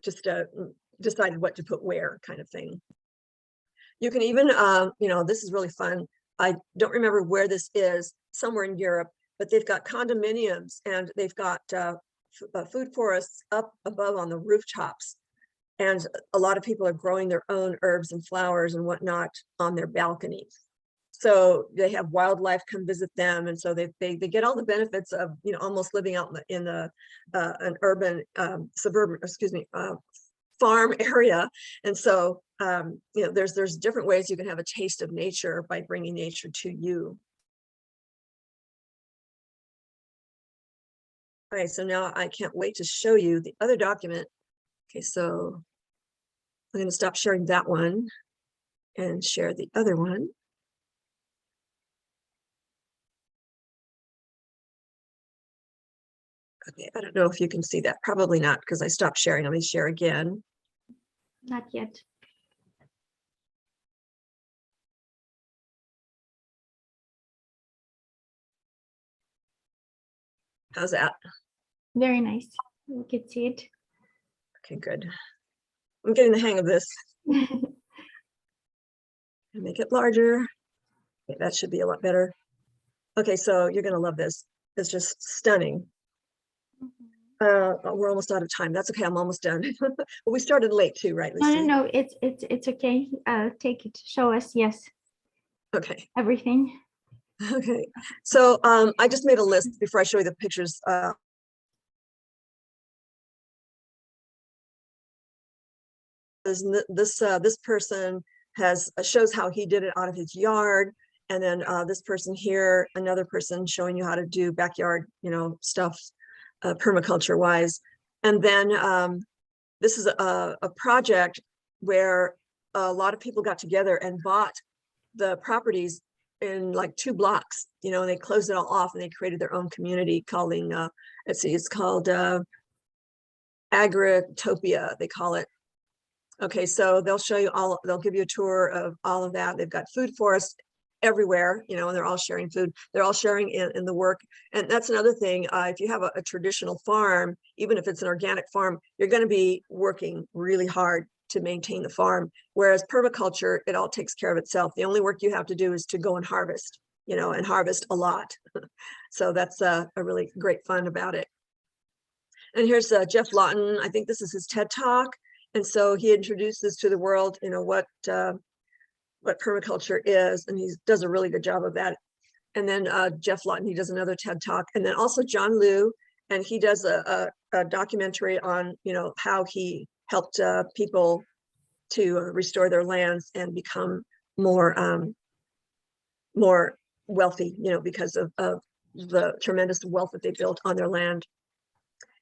just decided what to put where, kind of thing. You can even, this is really fun. I don't remember where this is, somewhere in Europe, but they've got condominiums and they've got food forests up above on the rooftops. And a lot of people are growing their own herbs and flowers and whatnot on their balconies. So they have wildlife come visit them, and so they get all the benefits of almost living out in an urban suburban, farm area. And so there's different ways you can have a taste of nature by bringing nature to you. All right, so now I can't wait to show you the other document. Okay, so I'm going to stop sharing that one and share the other one. Okay, I don't know if you can see that. Probably not, because I stopped sharing. Let me share again. Not yet. How's that? Very nice. You can see it. Okay, good. I'm getting the hang of this. Make it larger. Okay, that should be a lot better. Okay, so you're going to love this. It's just stunning. We're almost out of time. That's okay. I'm almost done. Well, we started late too, right, Lucy? No, it's okay. Take it. Show us. Yes. Okay. Everything. Okay. So I just made a list before I show you the pictures. This person shows how he did it out of his yard, and then this person here, another person showing you how to do backyard, stuff, permaculture wise. And then this is a project where a lot of people got together and bought the properties in like 2 blocks, and they closed it all off and they created their own community calling, let's see, it's called Agritopia, they call it. Okay, so they'll show you they'll give you a tour of all of that. They've got food forests everywhere, and they're all sharing food. They're all sharing in the work. And that's another thing. If you have a traditional farm, even if it's an organic farm, you're going to be working really hard to maintain the farm. Whereas permaculture, it all takes care of itself. The only work you have to do is to go and harvest, and harvest a lot. So that's a really great fun about it. And here's Jeff Lawton. I think this is his TED Talk. And so he introduces to the world, what permaculture is, and he does a really good job of that. And then Jeff Lawton, he does another TED Talk. And then also John Liu, and he does a documentary on, how he helped people to restore their lands and become more wealthy, because of the tremendous wealth that they built on their land.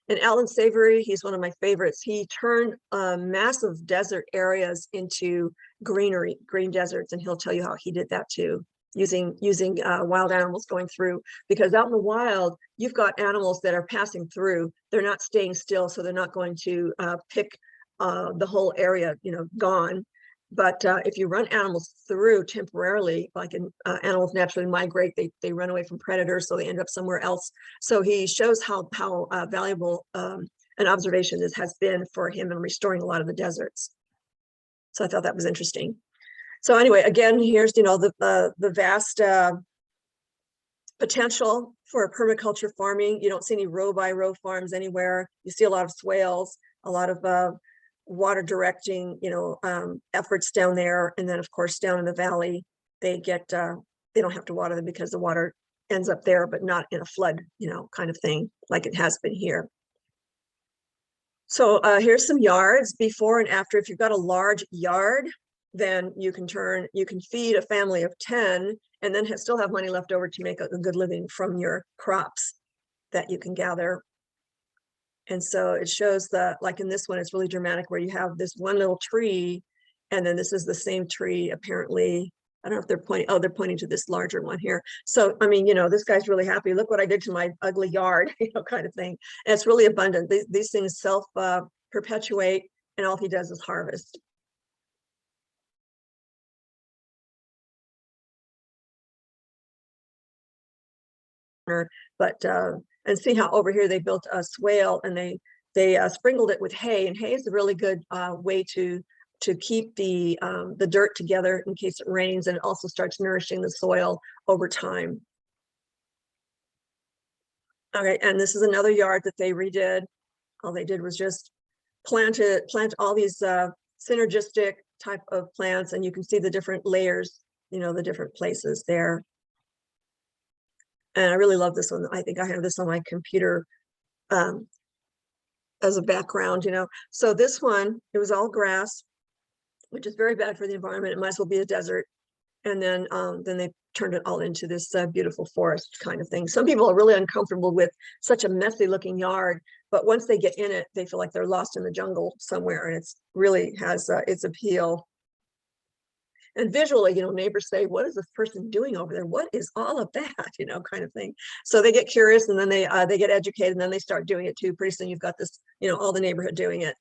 And Alan Savory, he's one of my favorites. He turned massive desert areas into green deserts, and he'll tell you how he did that too, using wild animals going through. Because out in the wild, you've got animals that are passing through. They're not staying still, so they're not going to pick the whole area, gone. But if you run animals through temporarily, like animals naturally migrate, they run away from predators, so they end up somewhere else. So he shows how valuable an observation this has been for him in restoring a lot of the deserts. So I thought that was interesting. So anyway, again, here's the vast potential for permaculture farming. You don't see any row by row farms anywhere. You see a lot of swales, a lot of water directing, efforts down there. And then of course, down in the valley, they don't have to water them because the water ends up there, but not in a flood, kind of thing, like it has been here. So here's some yards before and after. If you've got a large yard, then you can feed a family of 10 and then still have money left over to make a good living from your crops that you can gather. And so it shows that, like in this one, it's really dramatic where you have this one little tree, and then this is the same tree, apparently. I don't know if they're pointing, they're pointing to this larger one here. So, I mean, this guy's really happy. Look what I did to my ugly yard, kind of thing. And it's really abundant. These things self-perpetuate, and all he does is harvest. But and see how over here they built a swale, and they sprinkled it with hay, and hay is a really good way to keep the dirt together in case it rains, and it also starts nourishing the soil over time. Okay, and this is another yard that they redid. All they did was just plant all these synergistic type of plants, and you can see the different layers, the different places there. And I really love this one. I think I have this on my computer as a background, So this one, it was all grass, which is very bad for the environment. It might as well be a desert. And then they turned it all into this beautiful forest kind of thing. Some people are really uncomfortable with such a messy looking yard, but once they get in it, they feel like they're lost in the jungle somewhere, and it's really has its appeal. And visually, neighbors say, what is this person doing over there? What is all of that, kind of thing. So they get curious, and then they get educated, and then they start doing it too. Pretty soon you've got this, all the neighborhood doing it.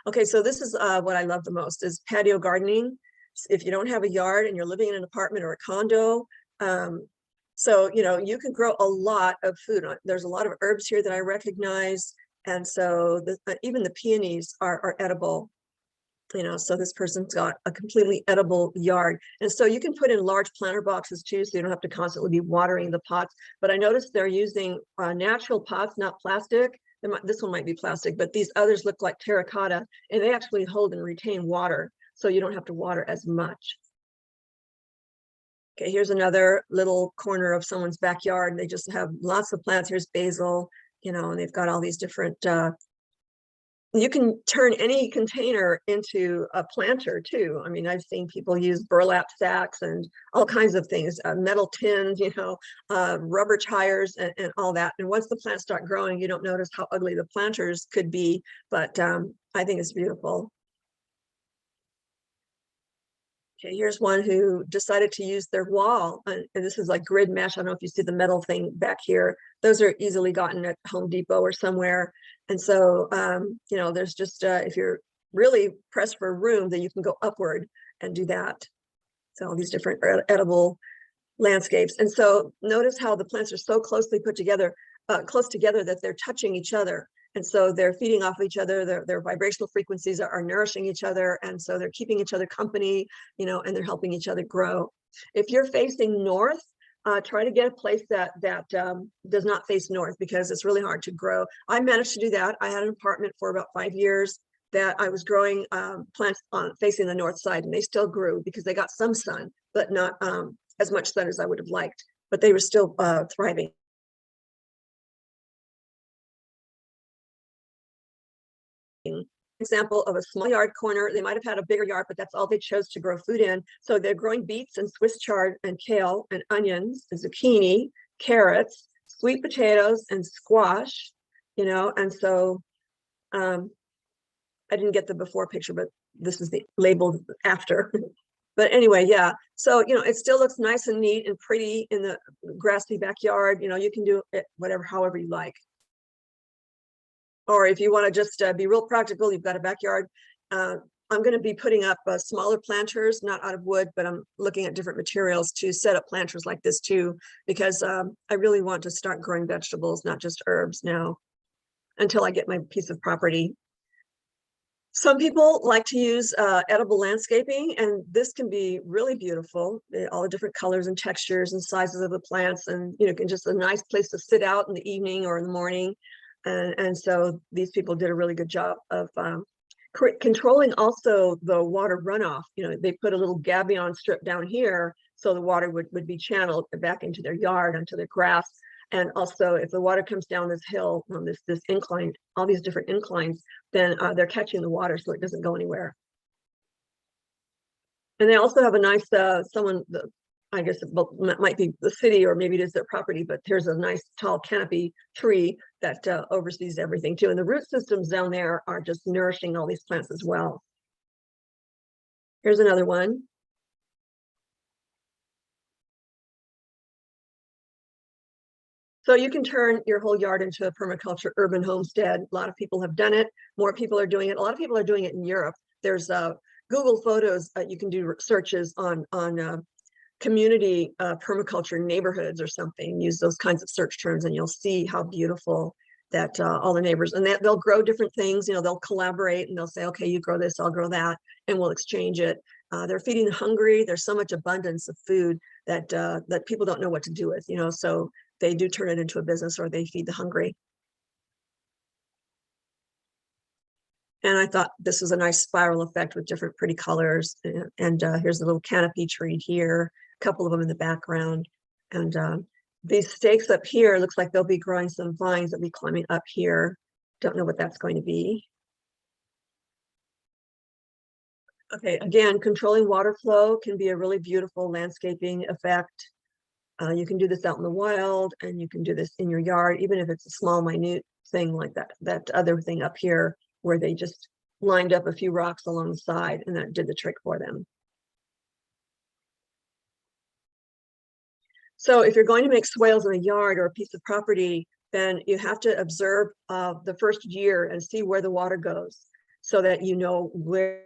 Okay, so this is what I love the most is patio gardening. If you don't have a yard and you're living in an apartment or a condo, so, you can grow a lot of food. There's a lot of herbs here that I recognize. And so even the peonies are edible. So this person's got a completely edible yard. And so you can put in large planter boxes too, so you don't have to constantly be watering the pots. But I noticed they're using natural pots, not plastic. This one might be plastic, but these others look like terracotta, and they actually hold and retain water, so you don't have to water as much. Okay, here's another little corner of someone's backyard. They just have lots of plants. Here's basil, and they've got all these different you can turn any container into a planter too. I mean, I've seen people use burlap sacks and all kinds of things, metal tins, rubber tires and all that. And once the plants start growing, you don't notice how ugly the planters could be, but I think it's beautiful. Okay, here's one who decided to use their wall, and this is like grid mesh. I don't know if you see the metal thing back here. Those are easily gotten at Home Depot or somewhere. And so, there's just, if you're really pressed for room, then you can go upward and do that. So all these different edible landscapes. And so notice how the plants are so closely put together, close together that they're touching each other. And so they're feeding off each other, their vibrational frequencies are nourishing each other. And so they're keeping each other company, and they're helping each other grow. If you're facing north, try to get a place that does not face north, because it's really hard to grow. I managed to do that. I had an apartment for about 5 years that I was growing plants on facing the north side, and they still grew because they got some sun, but not as much sun as I would have liked, but they were still thriving. Example of a small yard corner. They might have had a bigger yard, but that's all they chose to grow food in. So they're growing beets and Swiss chard and kale and onions and zucchini, carrots, sweet potatoes and squash, you know. And so I didn't get the before picture, but this is the labeled after. But anyway, yeah. So, you know, it still looks nice and neat and pretty in the grassy backyard. You know, you can do it whatever, however you like. Or if you want to just be real practical, you've got a backyard. I'm going to be putting up smaller planters, not out of wood, but I'm looking at different materials to set up planters like this too, because I really want to start growing vegetables, not just herbs now, until I get my piece of property. Some people like to use edible landscaping, and this can be really beautiful. All the different colors and textures and sizes of the plants, and you know, just a nice place to sit out in the evening or in the morning. And so these people did a really good job of controlling also the water runoff. You know, they put a little gabion strip down here so the water would be channeled back into their yard, onto their grass. And also, if the water comes down this hill, on this incline, all these different inclines, then they're catching the water so it doesn't go anywhere. And they also have a nice, I guess it might be the city, or maybe it is their property, but there's a nice tall canopy tree that oversees everything too. And the root systems down there are just nourishing all these plants as well. Here's another one. So you can turn your whole yard into a permaculture urban homestead. A lot of people have done it. More people are doing it. A lot of people are doing it in Europe. There's Google Photos. You can do searches on community permaculture neighborhoods or something. Use those kinds of search terms, and you'll see how beautiful that all the neighbors, and they'll grow different things. You know, they'll collaborate and they'll say, okay, you grow this, I'll grow that, and we'll exchange it. They're feeding the hungry. There's so much abundance of food that that people don't know what to do with, you know, so they do turn it into a business, or they feed the hungry. And I thought this was a nice spiral effect with different pretty colors. And here's a little canopy tree here, a couple of them in the background. And these stakes up here, looks like they'll be growing some vines that will be climbing up here. Don't know what that's going to be. Okay, again, controlling water flow can be a really beautiful landscaping effect. You can do this out in the wild, and you can do this in your yard, even if it's a small, minute thing like that other thing up here, where they just lined up a few rocks along the side, and that did the trick for them. So if you're going to make swales in a yard or a piece of property, then you have to observe the first year and see where the water goes, so that you know where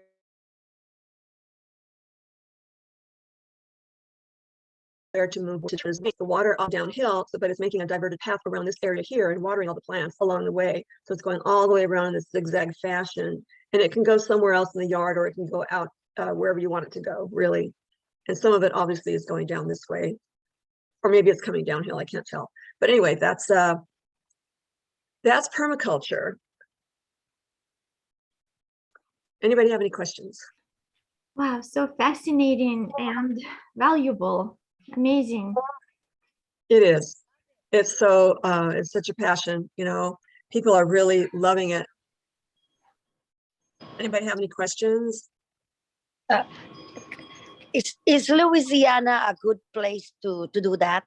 to move to make the water all downhill, but it's making a diverted path around this area here and watering all the plants along the way. So it's going all the way around in this zigzag fashion, and it can go somewhere else in the yard, or it can go out wherever you want it to go, really. And some of it obviously is going down this way, or maybe it's coming downhill, I can't tell. But anyway, that's permaculture. Anybody have any questions? Wow, so fascinating and valuable. Amazing. It is. It's so it's such a passion, you know. People are really loving it. Anybody have any questions? Is Louisiana a good place to do that?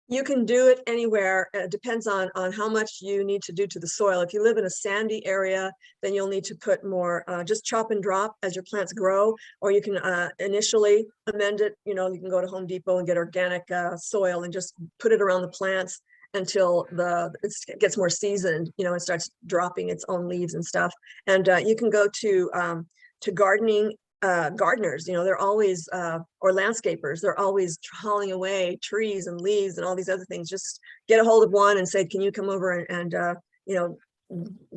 You can do it anywhere. It depends on how much you need to do to the soil. If you live in a sandy area, then you'll need to put more, just chop and drop as your plants grow, or you can initially amend it. You know, you can go to Home Depot and get organic soil and just put it around the plants until it gets more seasoned, you know, and starts dropping its own leaves and stuff. And you can go to gardening gardeners, you know, they're always, or landscapers, they're always hauling away trees and leaves and all these other things. Just get a hold of one and say, can you come over and you know,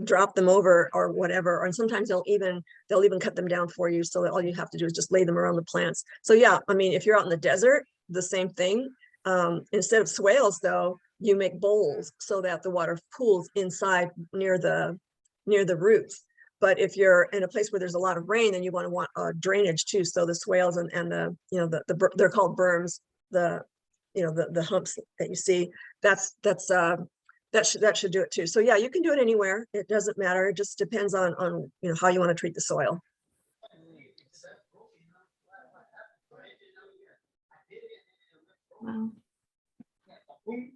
drop them over or whatever. And sometimes they'll even cut them down for you, so that all you have to do is just lay them around the plants. So yeah, I mean, if you're out in the desert, the same thing. Instead of swales, though, you make bowls so that the water pools inside near the roots. But if you're in a place where there's a lot of rain, then you want drainage too. So the swales and the they're called berms, the humps that you see, that should do it too. So yeah, you can do it anywhere. It doesn't matter. It just depends on how you want to treat the soil. Wow. I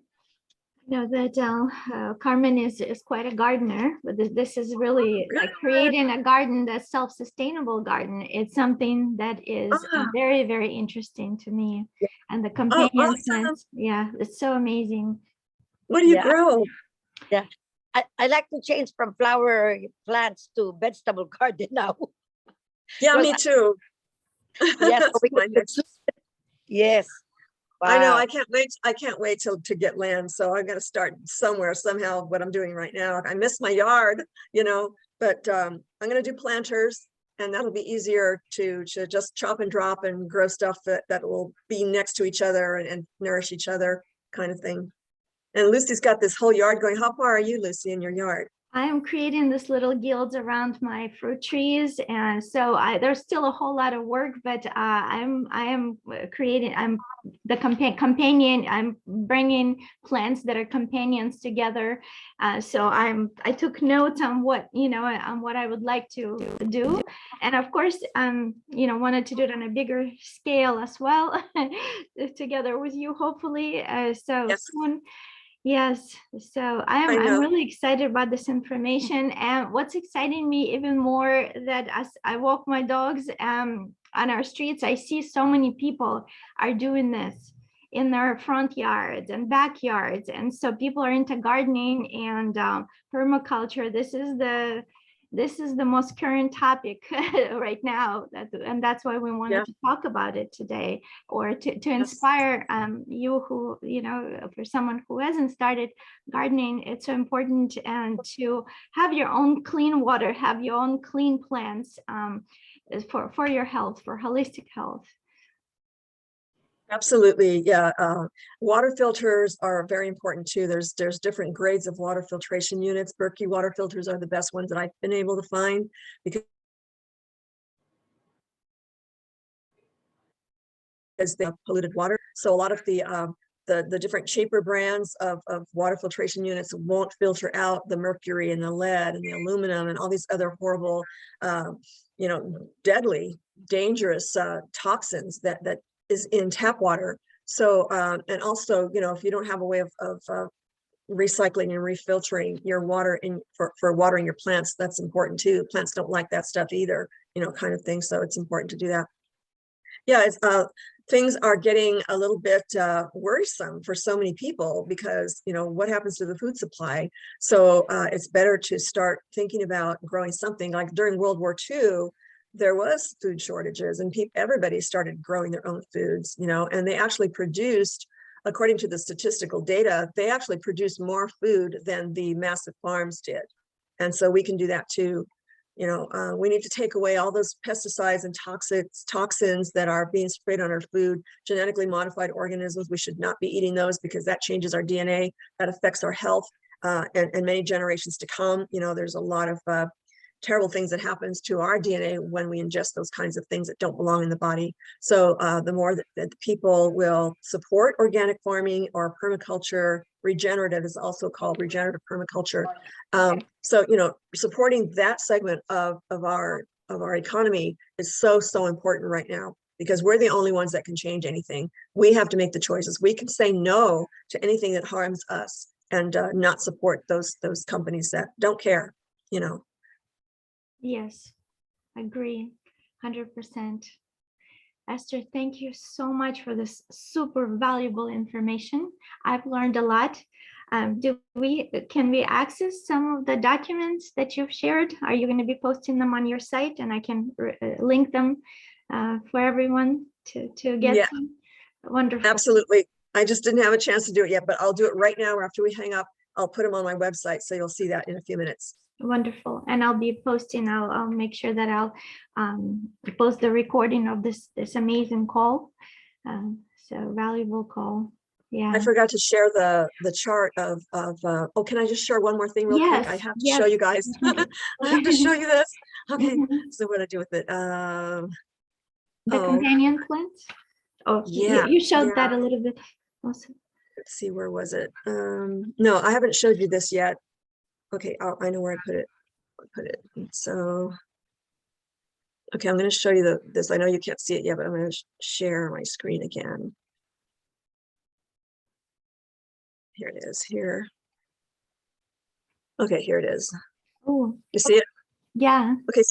know that Carmen is quite a gardener, but this is really like creating a garden that's self-sustainable garden. It's something that is very, very interesting to me. And the companion plants, yeah, it's so amazing. What do you grow? Yeah, I like to change from flower plants to vegetable garden now. Yeah, me too. Yes, yes. Wow. I know. I can't wait to get land. So I'm going to start somewhere, somehow, what I'm doing right now. I miss my yard, but I'm going to do planters, and that'll be easier to just chop and drop and grow stuff that will be next to each other and nourish each other, kind of thing. And Lucy's got this whole yard going. How far are you, Lucy, in your yard? I am creating this little guilds around my fruit trees, and so there's still a whole lot of work, but I am creating. I'm the companion. I'm bringing plants that are companions together. So I took notes on what on what I would like to do, and of course wanted to do it on a bigger scale as well, together with you, hopefully. So yes. Soon. Yes, so I'm really excited about this information, and what's exciting me even more that as I walk my dogs on our streets, I see so many people are doing this in their front yards and backyards, and so people are into gardening and permaculture. This is the most current topic right now, and that's why we wanted to talk about it today, or to inspire you who, for someone who hasn't started gardening, it's so important, and to have your own clean water, have your own clean plants for your health, for holistic health. Absolutely, yeah. Water filters are very important too. There's different grades of water filtration units. Berkey water filters are the best ones that I've been able to find because they have polluted water. So a lot of the different cheaper brands of water filtration units won't filter out the mercury and the lead and the aluminum and all these other horrible, deadly, dangerous toxins that is in tap water. So and also, if you don't have a way of recycling and refiltering your water for watering your plants, that's important too. Plants don't like that stuff either, kind of thing. So it's important to do that. Yeah, things are getting a little bit worrisome for so many people because, what happens to the food supply? So it's better to start thinking about growing something. Like during World War II, there was food shortages and everybody started growing their own foods, and they actually produced, according to the statistical data, they actually produced more food than the massive farms did. And so we can do that too. We need to take away all those pesticides and toxins that are being sprayed on our food. Genetically modified organisms, we should not be eating those because that changes our DNA, that affects our health and many generations to come. There's a lot of terrible things that happens to our DNA when we ingest those kinds of things that don't belong in the body. So the more that people will support organic farming or permaculture, regenerative is also called regenerative permaculture. So, supporting that segment of our economy is so important right now because we're the only ones that can change anything. We have to make the choices. We can say no to anything that harms us and not support those companies that don't care, Yes, agree, 100%. Esther, thank you so much for this super valuable information. I've learned a lot. Can we access some of the documents that you've shared? Are you going to be posting them on your site, and I can link them for everyone to get them? Wonderful. Absolutely. I just didn't have a chance to do it yet, but I'll do it right now after we hang up. I'll put them on my website, so you'll see that in a few minutes. Wonderful. And I'll be posting, I'll make sure that I'll post the recording of this amazing call. So valuable call. Yeah. I forgot to share the chart of oh, can I just share one more thing real quick? I Yes. have to Yes. show you guys. I have to show you this. Okay, Mhm. so what do I do with it? The Oh, companion plants. Oh, yeah, you showed that yeah. a little bit also. Let's see, where was it? No, I haven't showed you this yet. Okay, I know where I put it. So, okay, I'm going to show you this. I know you can't see it yet, but I'm going to share my screen again. Here it is. Here. Okay, here it is. Oh, You see it? yeah. Okay.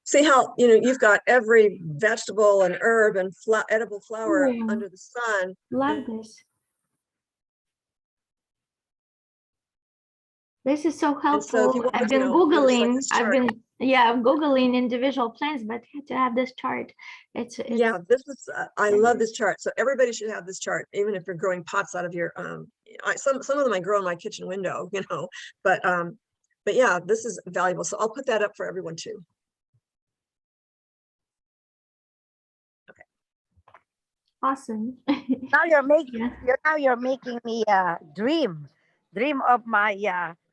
See how, you've got every vegetable and herb and edible flower Oh, under the sun. love this. This is so And so if you helpful. want I've to, been use like Googling, this chart. I'm Googling individual plants, but to have this chart, it's Yeah, this is, I love this chart. So everybody should have this chart, even if you're growing pots out of your, some of them I grow in my kitchen window, but yeah, this is valuable. So I'll put that up for everyone too. awesome. Now you're making Yeah. you're making me dream of my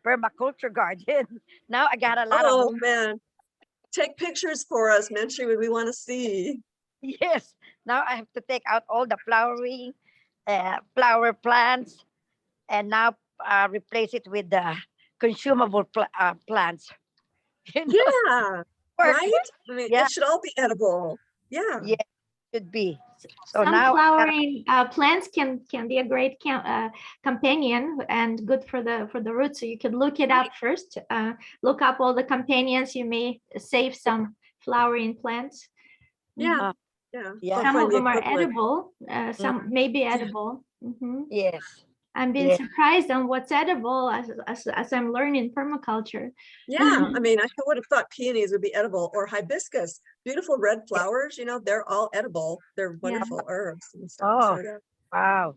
permaculture garden. Now I got a lot of Oh work. man, take pictures for us, Menchie, we want to see. Yes. Now I have to take out all the flower plants and now replace it with the consumable plants. You know, Yeah, work. right? I mean, Yeah, it should all be edible. Yeah. yeah, should be. So Some now I gotta, flowering plants can be a great companion and good for the roots. So you could look it up first. Look up all the companions. You may save some flowering plants. Yeah. uh, Yeah. yeah, I'll Some find of the them are equivalent. edible. mm, Some may be edible. yes, I'm being yeah. surprised on what's edible as I'm learning permaculture. Yeah, I mean, I would have thought peonies would be edible, or hibiscus, beautiful red flowers, they're all edible. They're Yeah. wonderful herbs and stuff. Oh, So yeah. Wow.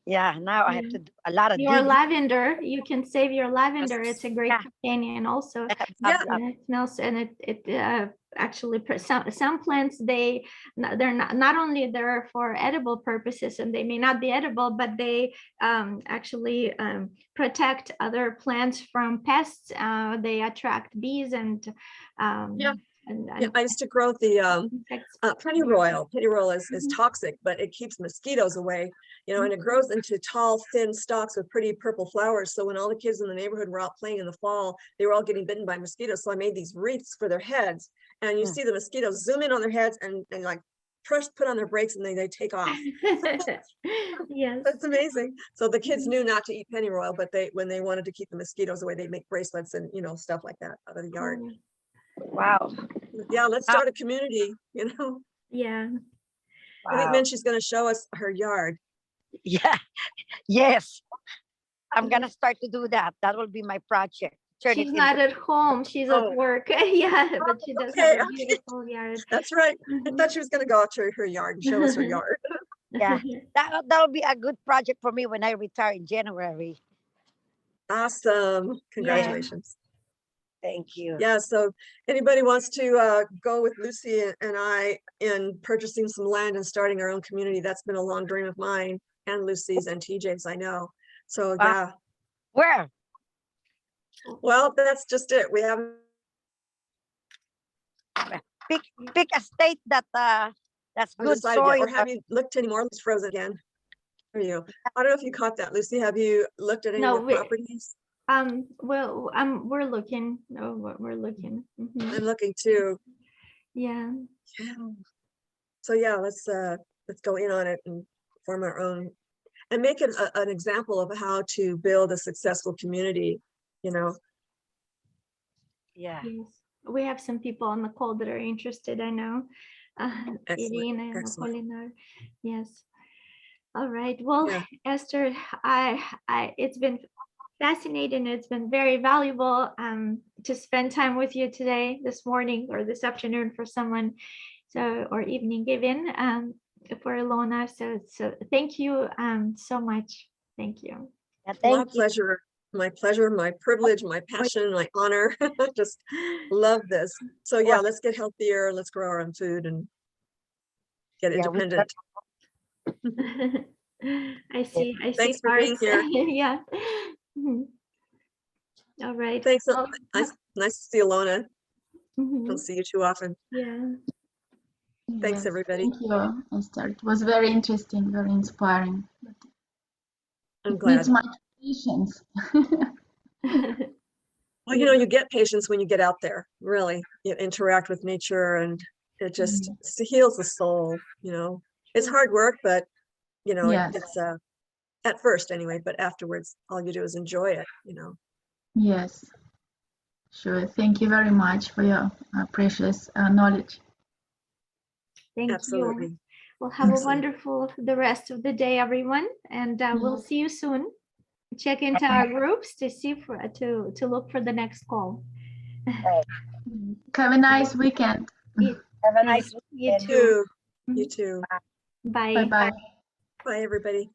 Yeah, now I have Yeah. to do a lot of Your digging. lavender, you can save your lavender. It's a great Yeah, companion also. Yeah. And it smells, and it actually some plants they're not only there for edible purposes, and they may not be edible, but they actually protect other plants from pests. They attract bees and Yeah. and, Yeah, and I used to grow the insects. pennyroyal. Pennyroyal is Mhm. toxic, but it keeps mosquitoes away, and it grows into tall, thin stalks with pretty purple flowers. So when all the kids in the neighborhood were out playing in the fall, they were all getting bitten by mosquitoes. So I made these wreaths for their heads, and you Mm. see the mosquitoes zoom in on their heads and like put on their brakes, and they take off. Yes. That's amazing. So the kids knew not to eat pennyroyal, but when they wanted to keep the mosquitoes away, they'd make bracelets and stuff like that out of the yard. Cool. wow, Yeah, let's Ah. start a community. Yeah. I think wow. Menchie's going to show us her yard. Yeah, yes. I'm gonna start to do that. That will be my project. Turn it She's into not at home. She's at Oh, work. Yeah, but she does have okay, a okay. beautiful yard. That's right. I Mhm. thought she was going to go out to her yard and show us her yard. yeah. That'll be a good project for me when I retire in January. Awesome. Yeah. Congratulations. Thank you. Yeah, so anybody wants to go with Lucy and I in purchasing some land and starting our own community, that's been a long dream of mine and Lucy's and TJ's, I know. So Wow. yeah, Where? well, that's just it. We haven't. Pick a state that that's good Undecided yet. soil. Or have you looked anymore? It's frozen again for you. I don't know if you caught that, Lucy. Have you looked at any No, more properties? well, we're looking. No, we're looking. Mhm. I'm looking too. Yeah. Yeah. So yeah, let's go in on it and form our own and make it an example of how to build a successful community, Yeah. Yes. We have some people on the call that are interested, I know. Excellent, Irina and excellent. Apolinar. Yes. All right. Well, Yeah. Esther, it's been fascinating. It's been very valuable to spend time with you today, this morning or this afternoon for someone, or evening even for Ilona. So thank you so much. Thank you. Yeah, My thank you. pleasure, my privilege, my passion, my honor. Just love this. So yeah, Well, let's get healthier. Let's grow our own food and get yeah, independent. I see Thanks for being hearts. here. Yeah. Mhm. All right. Thanks. Well, Nice to see Alona. mhm. Don't see you too often. Yeah. Thanks, Yes, everybody. thank you, Esther. It was very interesting, very inspiring. I'm It glad. needs much patience. Well, you know, you get patience when you get out there, really. You interact with nature, and it just heals the soul, you know. It's hard work, but, you know, Yes, it's at first anyway, but afterwards, all you do is enjoy it, you know. yes, sure. Thank you very much for your precious knowledge. Thank you. Absolutely. Well, have a Excellent. wonderful the rest of the day, everyone, and we'll see you soon. Check into our groups to see to look for the next call. Have a nice weekend. Have a nice You weekend. too. You too. Bye. Bye-bye. Bye, everybody.